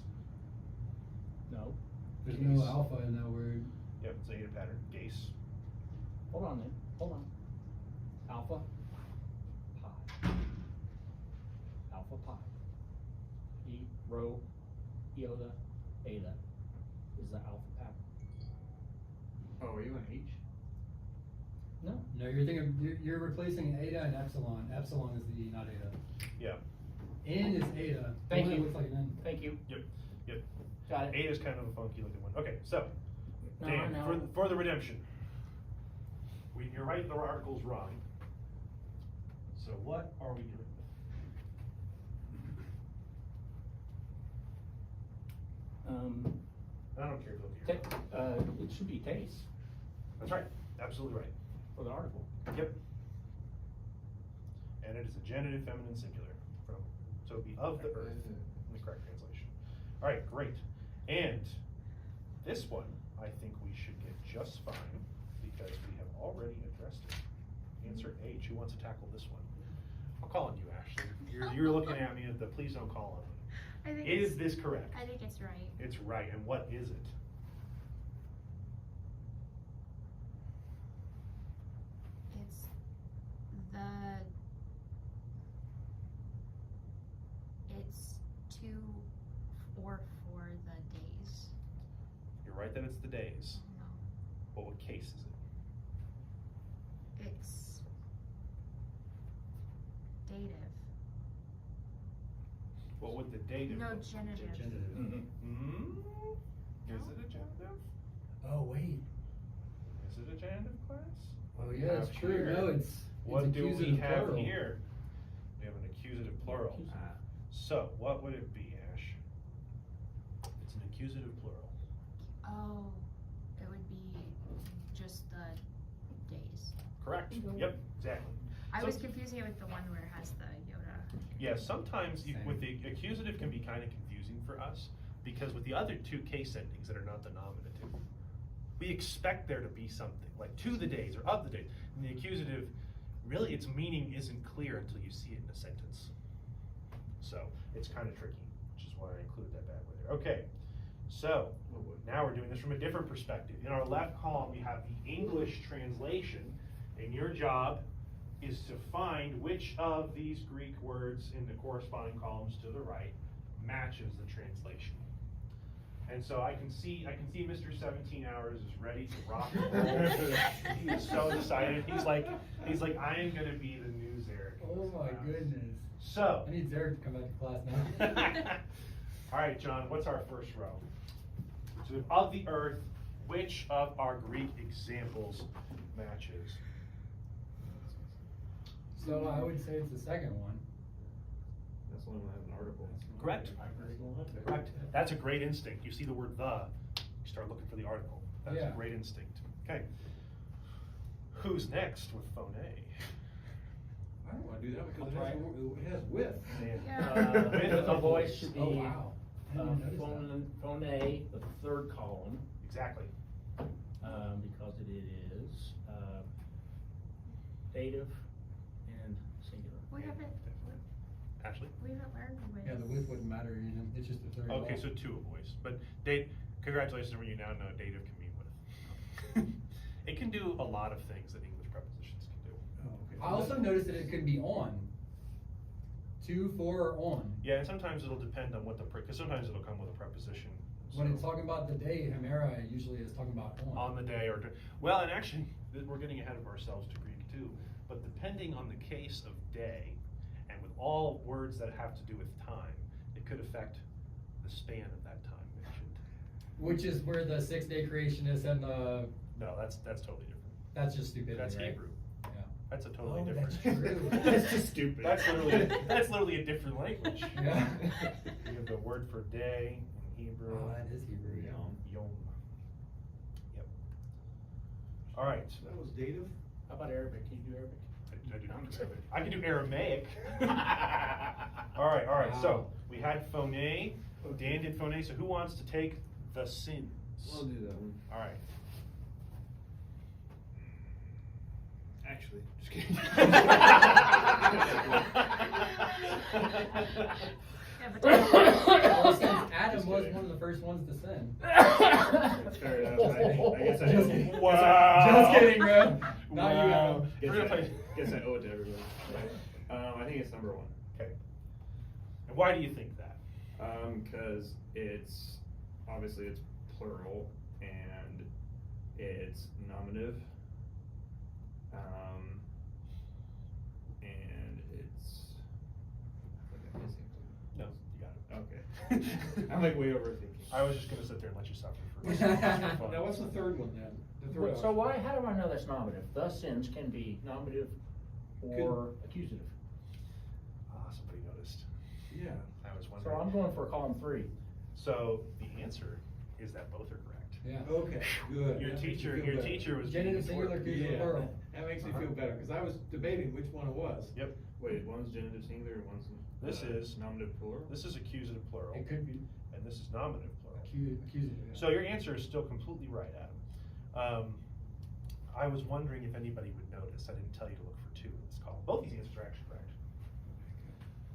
No. There's Case. no alpha in that word. yep, it's an eta pattern. Gase. Hold on then. Hold on. Alpha pi. Alpha pi. E rho iota eta is the alpha pattern. Oh, are you on H? No. No, you're replacing eta and epsilon. Epsilon is the E, not eta. Yeah. N is eta. The Thank one that you. looks like an N. Thank you. Yep. Got it. Eta is kind of a funky looking one. Okay, so No, Dan, no. for the redemption. You're right, the article's wrong. So what are we doing? I don't care if you'll be It should be Tace That's right, absolutely right. for the article. Yep. And it is a genitive feminine singular so it'd be of the earth in the correct translation. All right, great. And this one, I think we should get just fine because we have already addressed it. Answer H. Who wants to tackle this one? I'll call on you, Ashley. You're looking at me at the please don't call on me. I think Is this correct? I think it's right. It's right. And what is it? It's it's 2 or 4 the days. You're right that it's the days. No. But what case is it? What would the dative? No, look- genitive. Genitive. Is it a genitive? Oh, wait. Is it a genitive class? Oh, What do yeah, we it's have true. here? No, it's What do we accusative have plural. here? We have an accusative plural. Accusative. So, what would it be, Ash? It's an accusative plural. Oh, it would be just the days. Correct. Yep, exactly. I So- was confusing it with the one where it has the Yoda. Yeah, sometimes Same. with the accusative can be kind of confusing for us, because with the other two case endings that are not the nominative, we expect there to be something, like to the days or of the days. And the accusative, really its meaning isn't clear until you see it in a sentence. So, it's kind of tricky, which is why I included that bad way there. Okay, so, now we're doing this from a different perspective. In our left column, we have the English translation, and your job is to find which of these Greek words in the corresponding columns to the right matches the translation. And so I can see Mr. 17 Hours is ready to rock and roll. He is so excited. He's like, I am gonna be the news Eric. in Oh this my class." goodness. So. I need Derek to come back to class now. All right, John, what's our first row? So of the earth, which of our Greek examples matches? So I would say it's the second one. That's the one that has an article. Correct. Correct. That's a great instinct. You see the word the, you start looking for the article. That's a Yeah. great instinct. Okay. Who's next with phone A? I don't wanna do that because I'll try it has with. Yeah. With a voice should be, Oh, wow. I didn't notice phone A, the third column, Exactly. because it is, dative and singular. We haven't Ashley? learned with. Yeah, the width wouldn't matter, it's just the third. Okay, wall. so two of voice, but congratulations, everyone, you now know dative can mean with. It can do a lot of things that English prepositions can do. Oh, okay. I also noticed that it could be on. To, for, or on. Yeah, and sometimes it'll depend on what because sometimes it'll come with a preposition. When so- it's talking about the day, Hemera usually is talking about on. On the day or, well, and actually, we're getting ahead of ourselves to Greek too, but depending on the case of day, and with all words that have to do with time, it could affect the span of that time mentioned. Which is where the 6-day creationists and the, No, that's totally different. that's just stupidity, That's right? Hebrew. Yeah. That's a totally Oh, different. that's true. That's just stupid. That's literally a different language. Yeah. You have the word for day in Hebrew. Oh, that is Hebrew, yeah. Yom. Yep. All right. So that was dative? How about Arabic? Can you do Arabic? I do not do Arabic. I can do Aramaic. All right, so Wow. we had phone A, Dan did phone A, so who wants to take the sins? I'll do that one. All right. Actually, just kidding. Yeah, but Well, since Adam Just was kidding. one of the first ones to sin. That's fair enough. I guess I Just just, kidding. Wow. Just kidding, bro. Not you, Wow. Adam. We're gonna play. guess I owe it to everybody. I think it's number one. Okay. And why do you think that? Cause it's, obviously it's plural and it's nominative. And it's, I think I'm missing something. No, you got it. Okay. I'm like way overthinking. I was just gonna sit there and let you suffer for Now, what's the third one then? The third So option. why, how do I know that's nominative? The sins can be nominative or accusative. Ah, somebody noticed. Yeah. I was So wondering. I'm going for column 3. So the answer is that both are correct. Yeah. Okay, good. Your That makes me teacher, feel your better. teacher was. Genitive, being singular, important. accusative, Yeah, plural. that makes me feel better, cause I was debating which one it was. Yep. Wait, one's genitive singular and one's This is nominative plural? This is accusative plural, It could be and this is nominative plural. accusative. Yeah. So your answer is still completely right, Adam. I was wondering if anybody would notice. I didn't tell you to look for 2 in this column. Both these answers are actually correct.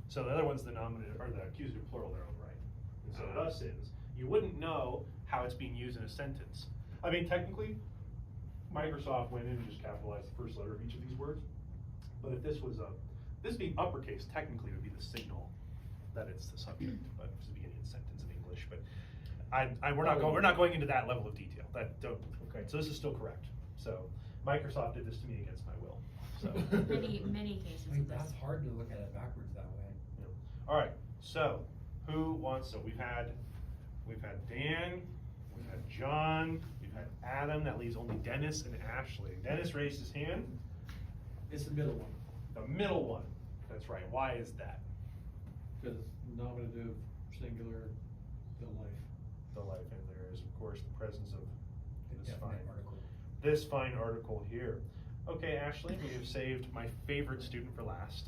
So the other one's the nominative, or the accusative plural, their own right. And so the sins, you wouldn't know how it's being used in a sentence. I mean, technically, Microsoft went in and just capitalized the first letter of each of these words. But if this was this being uppercase, technically it would be the signal that it's the subject, but it's the beginning of the sentence in English. But we're not going into that level of detail. Okay. So this is still correct. So Microsoft did this to me against my will. So. many cases Like, of this. that's hard to look at it backwards that way. All right, so Who wants, so we've had Dan, we've had John, we've had Adam, that leaves only Dennis and Ashley. Dennis raised his hand, It's the middle one, the middle one, that's right, why is that? because nominative, singular, the life. The life, and there is of course the presence of this Definite fine article. this fine article here. Okay, Ashley, we have saved my favorite student for last.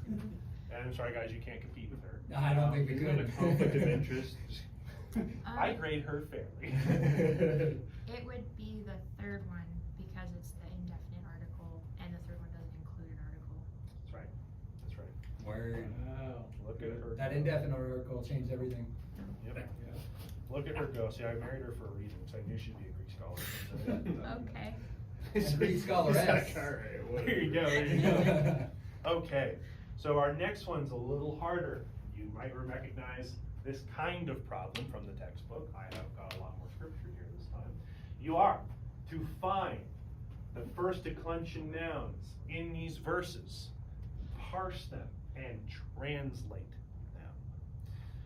And I'm sorry guys, you can't compete with her. I don't think we Isn't that could. a conflict of interest? I grade her fairly. It would be the third one because it's the indefinite article, and the third one doesn't include an article. That's right, that's right. Word. Wow. Look at her. That indefinite article changed everything. Yep. Yeah. Look at her go. See, I married her for a reason, because I knew she'd be a Greek scholar. Okay. And Greek scholaress. There you go, there you go. Okay, so our next one's a little harder. You might recognize this kind of problem from the textbook. I have got a lot more scripture here this time. You are to find the first declension nouns in these verses, parse them, and translate them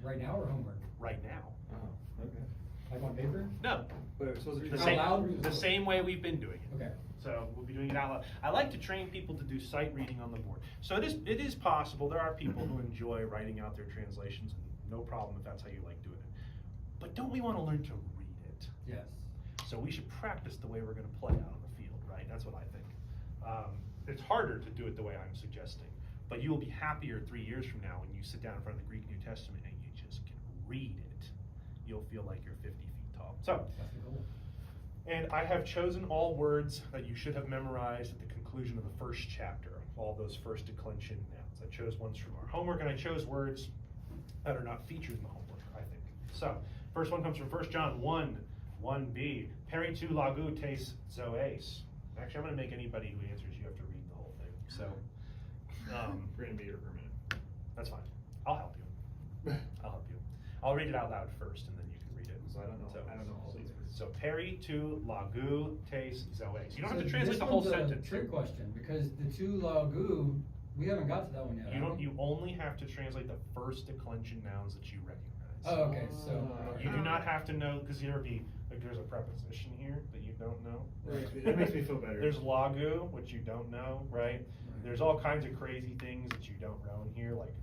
Right now or homework? right now. Oh, okay. Like on paper? No, But we're supposed to the Out same, loud? the same way we've been doing it. Okay. So we'll be doing it out loud. I like to train people to do sight reading on the board. So it is possible. There are people who enjoy writing out their translations. No problem if that's how you like doing it. But don't we want to learn to read it? Yes. So we should practice the way we're going to play out on the field, right? That's what I think. It's harder to do it the way I'm suggesting, but you will be happier 3 years from now when you sit down in front of the Greek New Testament and you just can read it. You'll feel like you're 50 feet tall. So. That's the goal. And I have chosen all words that you should have memorized at the conclusion of the first chapter, all those first declension nouns. I chose ones from our homework, and I chose words that are not featured in the homework, I think. So, first one comes from 1 John 1, 1b, peri tu lagu tes zoes. Actually, I'm going to make anybody who answers, you have to read the whole thing. So, We're gonna be here for a minute. that's fine. I'll help you. I'll help you. I'll read it out loud first, and then you can read it. So I don't know all these words. So peri tu lagu tes zoes. You don't have So to translate this the whole one's a sentence. trick question, because the two lagu, we haven't got to that one yet. You have don't. we? You only have to translate the first declension nouns that you recognize. Oh, okay, so. You do not have to know, because there'd be like there's a preposition here that you don't know. That makes me feel better. There's lagu, which you don't know, right? There's all kinds of crazy things that you don't know in here, like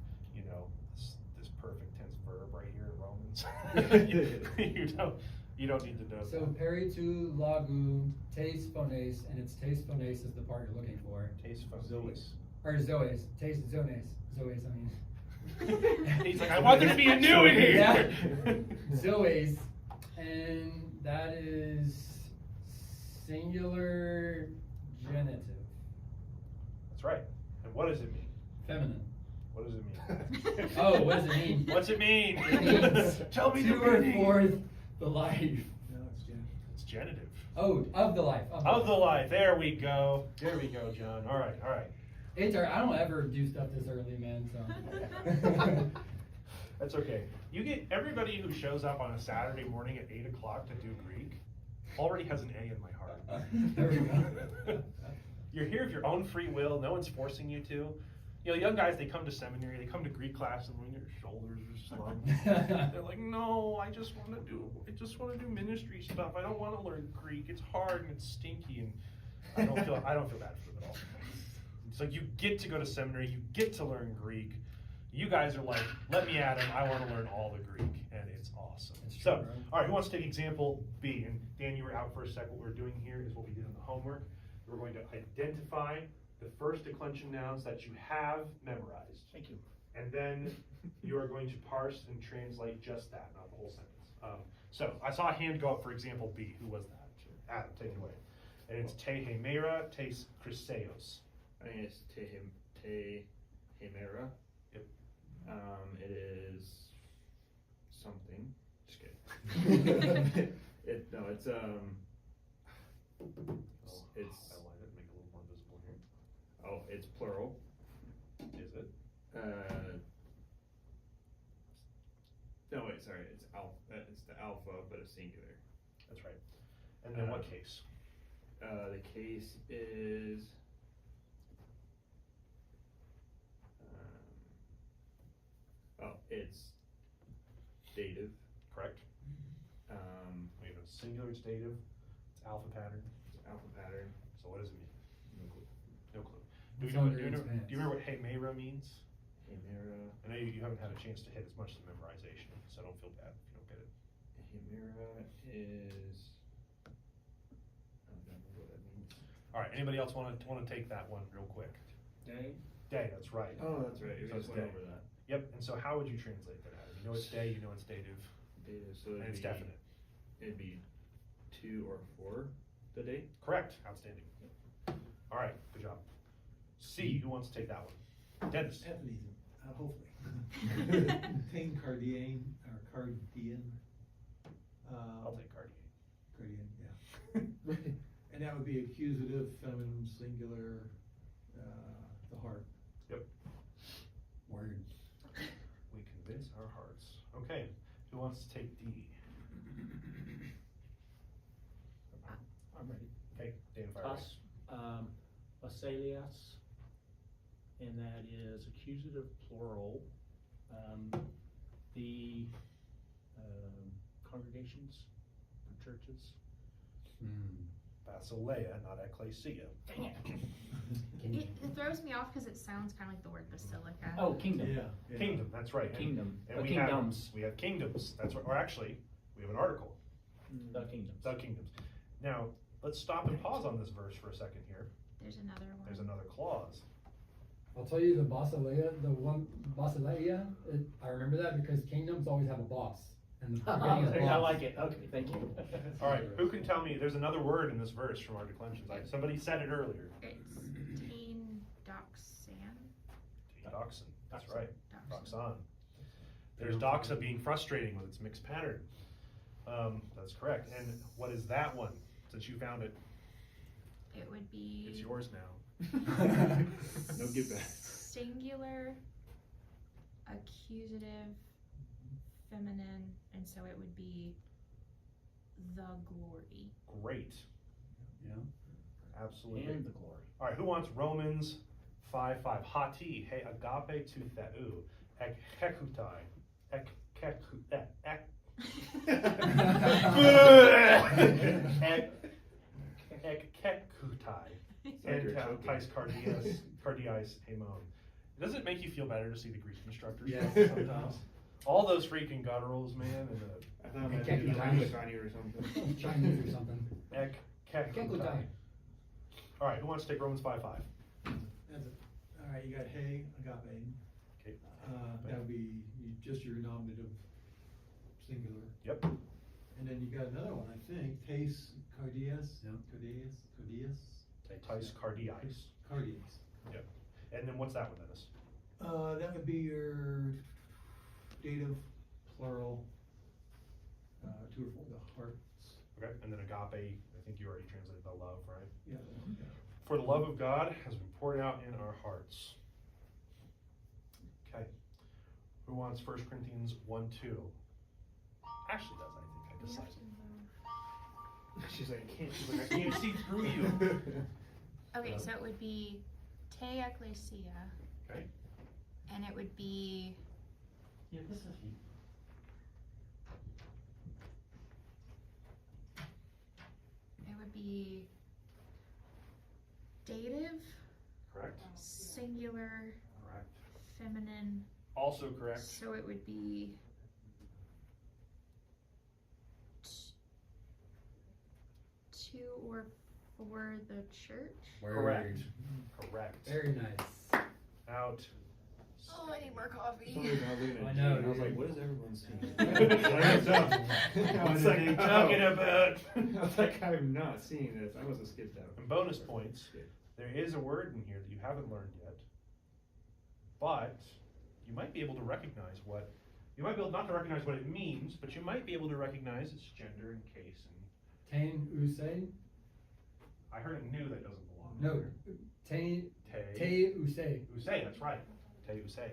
this perfect tense verb right here in Romans. you don't need to know. So that. peri tu lagu tes phones, and it's tes phones is the part you're looking for. Taste fun. Zoes. Or zoes, tes zones, zoes, I mean. He's like, I want there to be a new in here. Yeah. Zoes, and that is singular genitive. That's right. And what does it mean? Feminine. What does it mean? Oh, what does it mean? What's it mean? It means Tell me the to or meaning. forth the life. No, it's Jen. It's genitive. Oh, of the life. Of the life. There we go. There we go, John. All right, all right. It's all right. I don't ever do stuff this early, man, so. That's okay. You get everybody who shows up on a Saturday morning at 8 o'clock to do Greek already has an A in my heart. There we go. You're here of your own free will. No one's forcing you to. You know, young guys, they come to seminary, they come to Greek class, and when their shoulders are slumped, they're like, "No, I just want to do ministry stuff. I don't want to learn Greek. It's hard and it's stinky, and I don't feel bad for them at all." It's like you get to go to seminary, you get to learn Greek. You guys are like, "Let me at him. I want to learn all the Greek," and it's awesome. It's true, So, bro. all right, who wants to take example B? And Dan, you were out for a sec. What we're doing here is what we did in the homework. We're going to identify the first declension nouns that you have memorized. Thank you. And then you are going to parse and translate just that, not the whole sentence. So I saw a hand go up for example B. Who was that? Adam, take it away. And it's te hemera, tes chryseos. I think it's te hemera. Yep. It is something. Just kidding. It's I wanted to make it a little more visible here. oh, it's plural. Is it? No, wait, sorry. It's alpha. It's the alpha, but it's singular. That's right. And then what case? The case is. It's dative. correct? We have a singular, it's dative, it's alpha pattern. Alpha pattern. So what does it mean? No clue. No clue. Do It's you know, under do you know, its pants. do you remember what Hemera means? Hemera. I know you haven't had a chance to hit as much as the memorization, so don't feel bad if you don't get it. Hemera is. I don't know what that means. All right, anybody else wanna take that one real quick? Day? Day, that's right. Oh, that's right. We So just it's went day. over that. Yep, and so how would you translate that, Adam? You know it's day, you know it's dative, Dative. So and it's definite. It'd be 2 or 4 the day. Correct, outstanding. All right, good job. C, who wants to take that one? Dennis. That's an easy, hopefully. Tain Cardian, or Cardian. I'll take Cardian. Cardian, yeah. And that would be accusative, feminine, singular, the heart. Yep. Word. We convince our hearts. Okay, who wants to take D? I'm ready. Okay, Dan, fire away. Basalias, and that is accusative plural. The congregations, or churches. Basileia, not ecclesia. Dang it. It throws me off because it sounds kind of like the word basilica. Oh, kingdom. Yeah. Kingdom, that's right. And- Kingdom. And we kingdoms. have kingdoms, that's right, or actually, we have an article, The kingdoms. the kingdoms. Now, let's stop and pause on this verse for a second here. There's another one. There's another clause. I'll tell you the Basileia, the one Basileia, I remember that because kingdoms always have a boss. And the beginning of the I boss. like it, okay, thank you. All right, who can tell me, there's another word in this verse from our declensions. Somebody said it earlier. It's tain doxan. Doxan, that's right, Doxan. doxan. There's doxa being frustrating with its mixed pattern. That's correct. And what is that one, since you found it? It would be. It's yours now. No give back. Singular, accusative, feminine, and so it would be the glory. Great. Yeah. Absolutely. And the glory. All right, who wants Romans 5:5? Hati, he agape to theu, ek hekutai, ek keku, ek. Ek kekutai. like you're And choking. tais cardiais hemon. Does it make you feel better to see the Greek instructors Yes. sometimes? All those freaking gutturals, man, and the I thought It it can't be was Chinese. on you or something. Chinese or something. ek kekutai. Kekutai. All right, who wants to take Romans 5:5? That's it. All right, you got hey, agape. Okay. That would be just your nominative singular. Yep. And then you got another one, I think, tais cardias, Yeah. cardias, Tais cardiais. cardias. And then what's that one, Dennis? That would be your dative, plural, 2 or 4, the hearts. Okay, and then agape, I think you already translated the love, right? Yeah. For the love of God has been poured out in our hearts. Okay. Who wants 1 Corinthians 1:2? Ashley does, I think. I We have decided. to move. She's like, I can't. She's I can't see through you. Okay, so it would be te ecclesia, Okay. and it would be Yeah, this is. dative, Correct. singular, Correct. feminine, Also correct. so it would be two or for the church. Correct. Correct. Very nice. Out. Oh, I need more coffee. Somebody not looking I at know, Gene, I was like, dude. what is everyone seeing? What's he talking about? I was like, I'm not seeing this. I must have skipped out. And bonus points. There is a word in here that you haven't learned yet, but you might be able to recognize what, you might be able not to recognize what it means, but you might be able to recognize its gender and case. And Tain Usay? I heard a new that doesn't belong. No, Tain, Te. Te Usay. Usay, that's right. Te usay.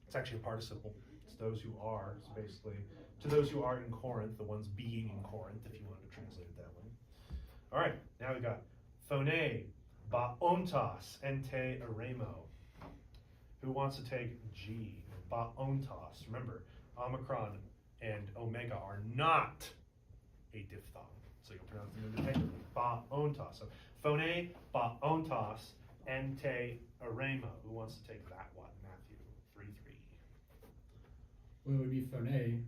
It's actually a participle. It's those who are, it's basically, to those who are in Corinth, the ones being in Corinth, if you wanted to translate it that way. All right, now we got phone, baontos, ente aremo. Who wants to take G? Baontos. Remember, Omicron and omega are not a diphthong. So you'll pronounce them independently. Ba-ontos. So phone, ba-ontos, ente, arema. Who wants to take that one? Matthew 3:3. Well, it would be phone.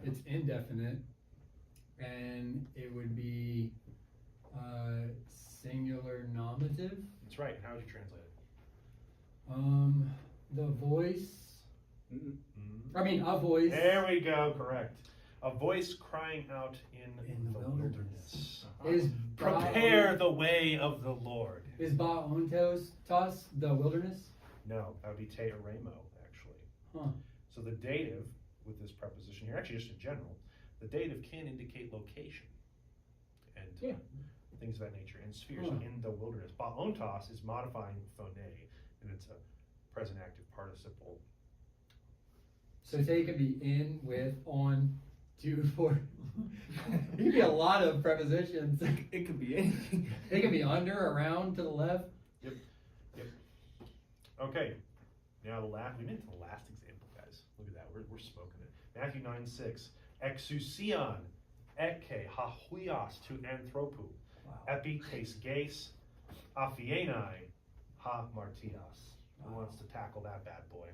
It's indefinite, and it would be singular nominative. That's right. How would you translate it? The voice. Mm. I mean, a voice. There we go. Correct. A voice crying out in the wilderness. wilderness. Is Prepare the way of the Lord. Is ba-ontos the wilderness? No, that would be te aremo, actually. Huh. So the dative with this preposition here, actually just in general, the dative can indicate location and things of that nature, and spheres in the wilderness. Ba-ontos is modifying phone, and it's a present active participle. So say it could be in, with, on, to, for. It could be a lot of prepositions. It could be anything. It could be under, around, to the left. Yep. Okay. Now we made it to the last example, guys. Look at that. We're smoking it. Matthew 9:6. Exousion, eke, ha huios to anthropu, epi tes geis, aphienai, ha martias. Who wants to tackle that bad boy?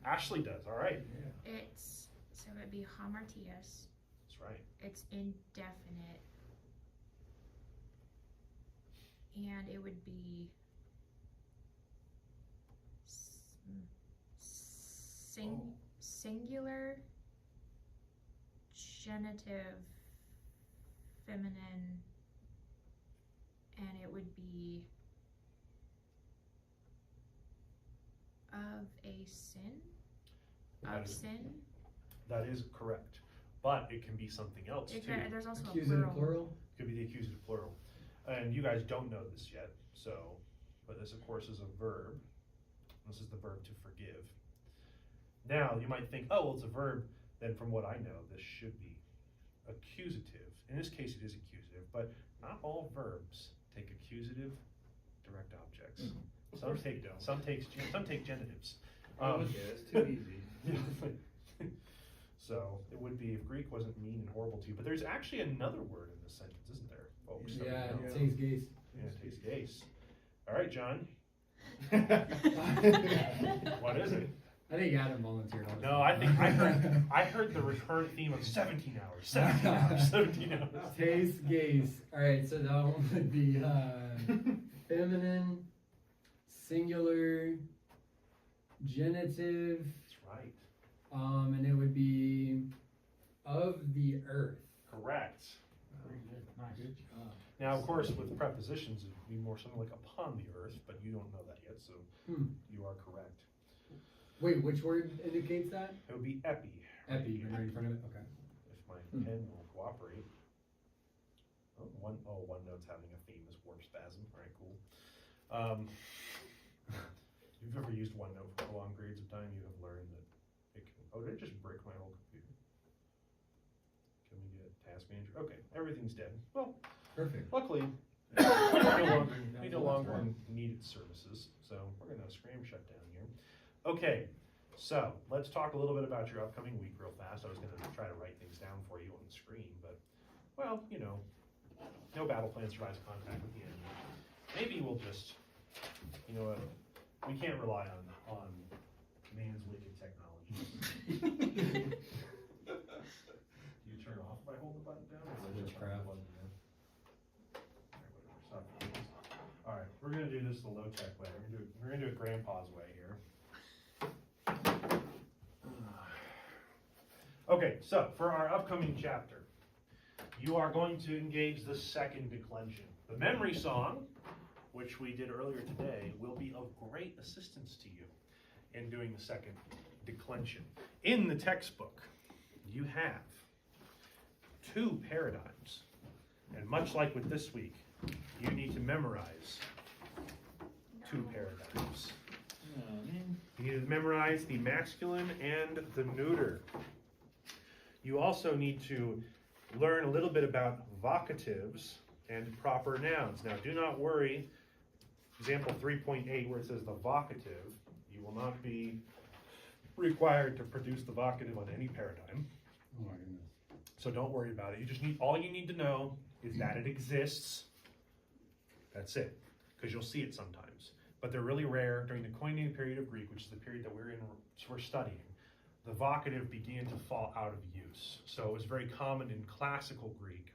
Ashley does. All right. So it'd be hamartias. That's right. It's indefinite. And it would be singular, genitive, feminine, and it would be of a sin? That is correct. But it can be something else too. There's also Accusative a plural. It could be the accusative plural. And you guys don't know this yet, but this of course is a verb. This is the verb to forgive. Now you might think, oh, well, it's a verb, then from what I know, this should be accusative. In this case it is accusative, but not all verbs take accusative direct objects. Some take genitives. It's too easy. So it would be if Greek wasn't mean and horrible to you. But there's actually another word in this sentence, isn't there, folks? Yeah, Something else. tes geis. Yeah, tes geis. All right, John. What is it? I think Adam volunteered. No, I think I heard the recurrent theme of 17 hours. 17 hours. 17 hours. Tes geis. All right, so that one would be feminine, singular, genitive. That's right. And it would be of the earth. Correct. Very good. Nice. Good job. Now, of course, with prepositions, it would be more something like upon the earth, but you don't know that yet, so you are correct. Wait, which word indicates that? It would be epi. Epi, right in front of it. Okay. If my pen will cooperate. OneNote's having a theme as warp spasm. All right, cool. If you've ever used OneNote for prolonged periods of time, you have learned that it can. Oh, did it just break my whole computer? Can we get Task Manager? Okay, everything's dead. Well, Perfect. luckily, we no longer need its services, so we're gonna scram shut down here. Okay, so let's talk a little bit about your upcoming week real fast. I was gonna try to write things down for you on the screen, but, well, no battle plan survives contact with the enemy. Maybe we'll just, we can't rely on man's wicked technology. Do you turn off if I hold the button down? Or is it just Witchcraft. hold the button down? All right, whatever. All right, we're gonna do this the low tech way. We're gonna do it grandpa's way here. Okay, so for our upcoming chapter, you are going to engage the second declension. The memory song, which we did earlier today, will be of great assistance to you in doing the second declension. In the textbook, you have two paradigms, and much like with this week, you need to memorize two paradigms. You need to memorize the masculine and the neuter. You also need to learn a little bit about vocatives and proper nouns. Now, do not worry. Example 3.8, where it says the vocative, you will not be required to produce the vocative on any paradigm. Oh my goodness. So don't worry about it. All you need to know is that it exists. That's it. Because you'll see it sometimes. But they're really rare. During the Koine period of Greek, which is the period that we're studying, the vocative began to fall out of use. So it was very common in classical Greek,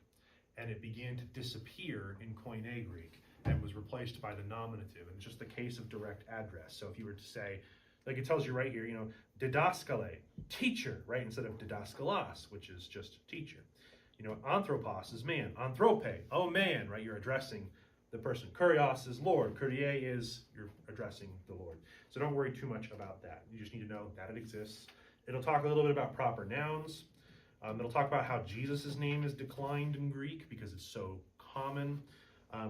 and it began to disappear in Koine Greek and was replaced by the nominative. And it's just the case of direct address. So if you were to say, like it tells you right here, didaskale, teacher, right? Instead of didaskalos, which is just teacher. Anthropos is man. Anthrope, oh man, right? You're addressing the person. Kurios is Lord. Kyrie is, you're addressing the Lord. So don't worry too much about that. You just need to know that it exists. It'll talk a little bit about proper nouns. It'll talk about how Jesus' name is declined in Greek because it's so common.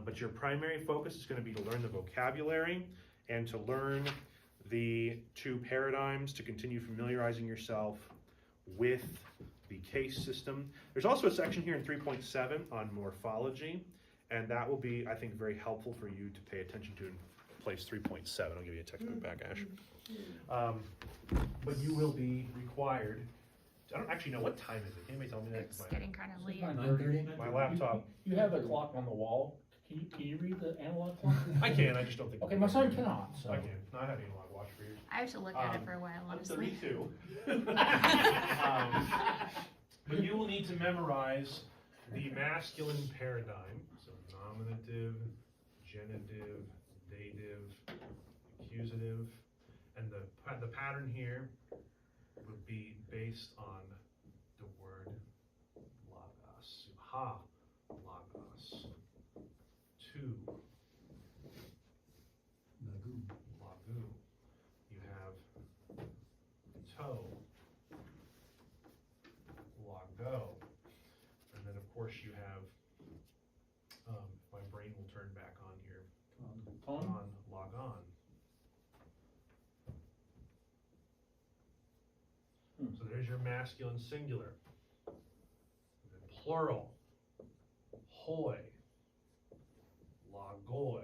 But your primary focus is going to be to learn the vocabulary and to learn the two paradigms, to continue familiarizing yourself with the case system. There's also a section here in 3.7 on morphology, and that will be, I think, very helpful for you to pay attention to in place 3.7. I'll give you a textbook back, Ash. But you will be required, I don't actually know, what time is it? Can anybody tell me that? It's getting kind of late. 9:30? My laptop, You have the clock on the wall. Can you read the analog clock? I can, I just don't think. Okay, my son cannot, so. I can. No, I had analog watch for years. I have to look at it for a while, I'm honestly. 32. But you will need to memorize the masculine paradigm. So nominative, genitive, dative, accusative. And the pattern here would be based on the word logos. Ha, logos. Tu, lagu. You have toe, lago. And then of course you have, my brain will turn back on here, Ton? logon. So there's your masculine singular. And then plural, hoi, logoi.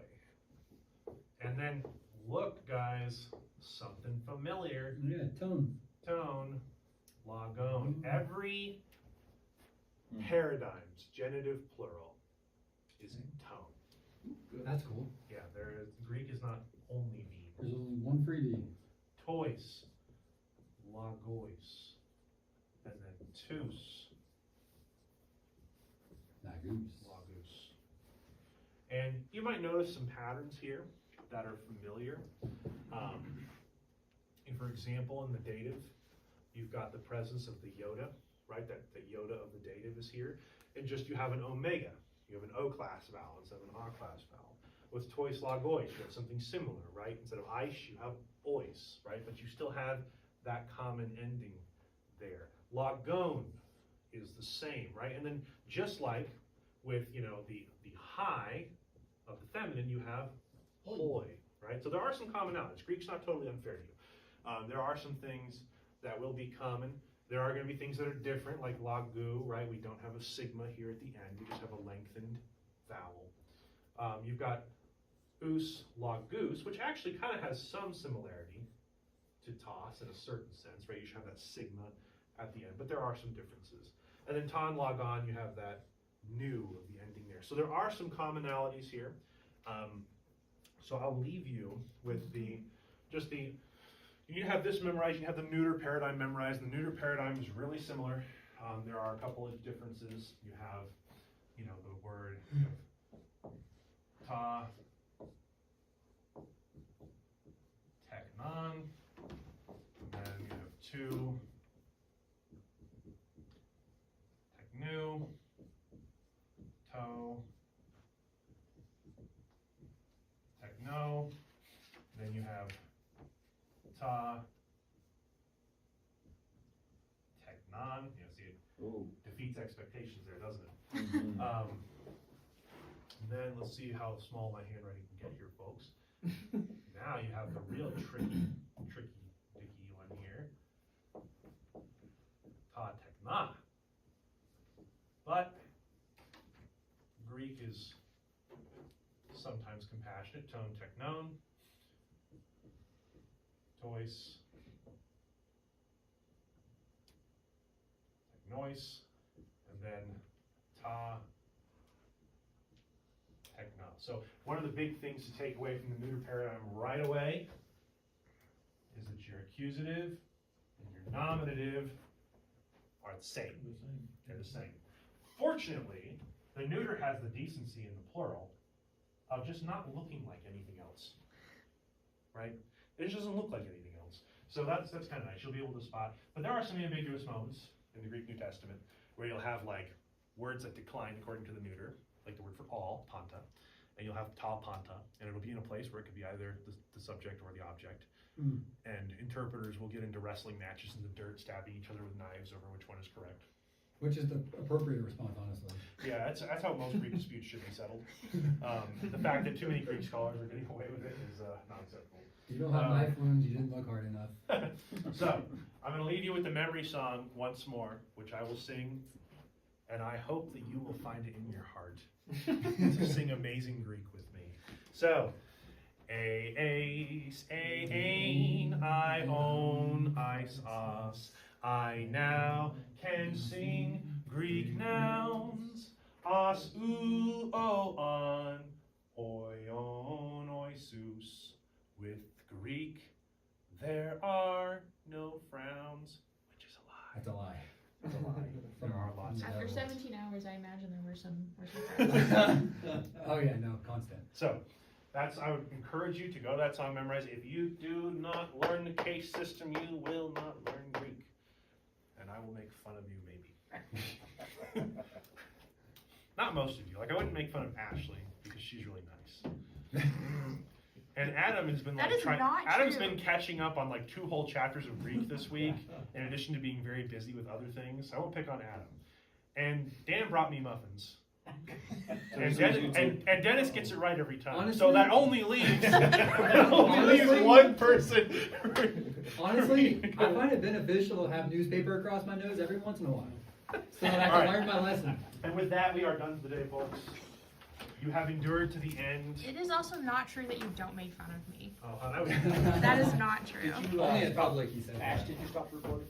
And then look, guys, something familiar. Yeah, tone. Tone, logon. Every paradigm's genitive plural is in tone. That's cool. Yeah, Greek is not only mean. There's only one free D. Tois, logois, and then tous, Nagoose. lagus. And you might notice some patterns here that are familiar. For example, in the dative, you've got the presence of the iota, right? That the iota of the dative is here. And just you have an omega. You have an O class vowel instead of an A class vowel. With tois lagois, you have something similar, right? Instead of ish, you have ois, right? But you still have that common ending there. Lagon is the same, right? And then just like with, the high of the feminine, you have hoi, right? So there are some commonalities. Greek's not totally unfair to you. There are some things that will be common. There are going to be things that are different, like lagu, right? We don't have a sigma here at the end. We just have a lengthened vowel. You've got us, lagus, which actually kind of has some similarity to tos in a certain sense, right? You should have that sigma at the end, but there are some differences. And then ton, logon, you have that new of the ending there. So there are some commonalities here. So I'll leave you with you have this memorized, you have the neuter paradigm memorized. The neuter paradigm is really similar. There are a couple of differences. You have, the word ta, teknon, and then you have two, teknu, to, tekno, then you have ta, teknon. See, it defeats expectations there, doesn't it? And then let's see how small my handwriting can get here, folks. Now you have the real tricky dicky one here. Ta tekna. But Greek is sometimes compassionate. Tone teknon. Tois ois, and then ta tekna. So one of the big things to take away from the neuter paradigm right away is that your accusative and your nominative are the same. They're the same. Fortunately, the neuter has the decency in the plural of just not looking like anything else, right? It just doesn't look like anything else. So that's kind of nice. You'll be able to spot. But there are some ambiguous moments in the Greek New Testament where you'll have like words that decline according to the neuter, like the word for all, panta, and you'll have ta panta, and it'll be in a place where it could be either the subject or the object. Mm. And interpreters will get into wrestling matches in the dirt, stabbing each other with knives over which one is correct. Which is the appropriate response, honestly. Yeah, that's how most Greek disputes should be settled. The fact that too many Greek scholars are getting away with it is not acceptable. You don't have knife wounds, you didn't look hard enough. So, I'm going to leave you with the memory song once more, which I will sing, and I hope that you will find it in your heart to sing Amazing Greek with me. So, eis, ein, I own, eis, os. I now can sing Greek nouns, os, ou, o, on, oion, oisus. With Greek, there are no frowns, which is a lie. That's a lie. That's a lie. There are lots of After No. 17 hours, I imagine there were some Oh yeah, no, constant. So, I would encourage you to go to that song, memorize it. If you do not learn the case system, you will not learn Greek. And I will make fun of you, maybe. Not most of you. Like, I wouldn't make fun of Ashley, because she's really nice. And Adam has been That like is not Adam's true. been catching up on like 2 whole chapters of Greek this week, in addition to being very busy with other things. I won't pick on Adam. And Dan brought me muffins. And Dennis gets it right every time. Honestly- so that only leaves one person. Honestly, I find it beneficial to have newspaper across my nose every once in a while. So that I can Alright. learn my lesson. And with that, we are done for today, folks. You have endured to the end. It is also not true that you don't make fun of me. Oh, that was That is not true. Did you, Only in public, he said. Ash, did you stop recording?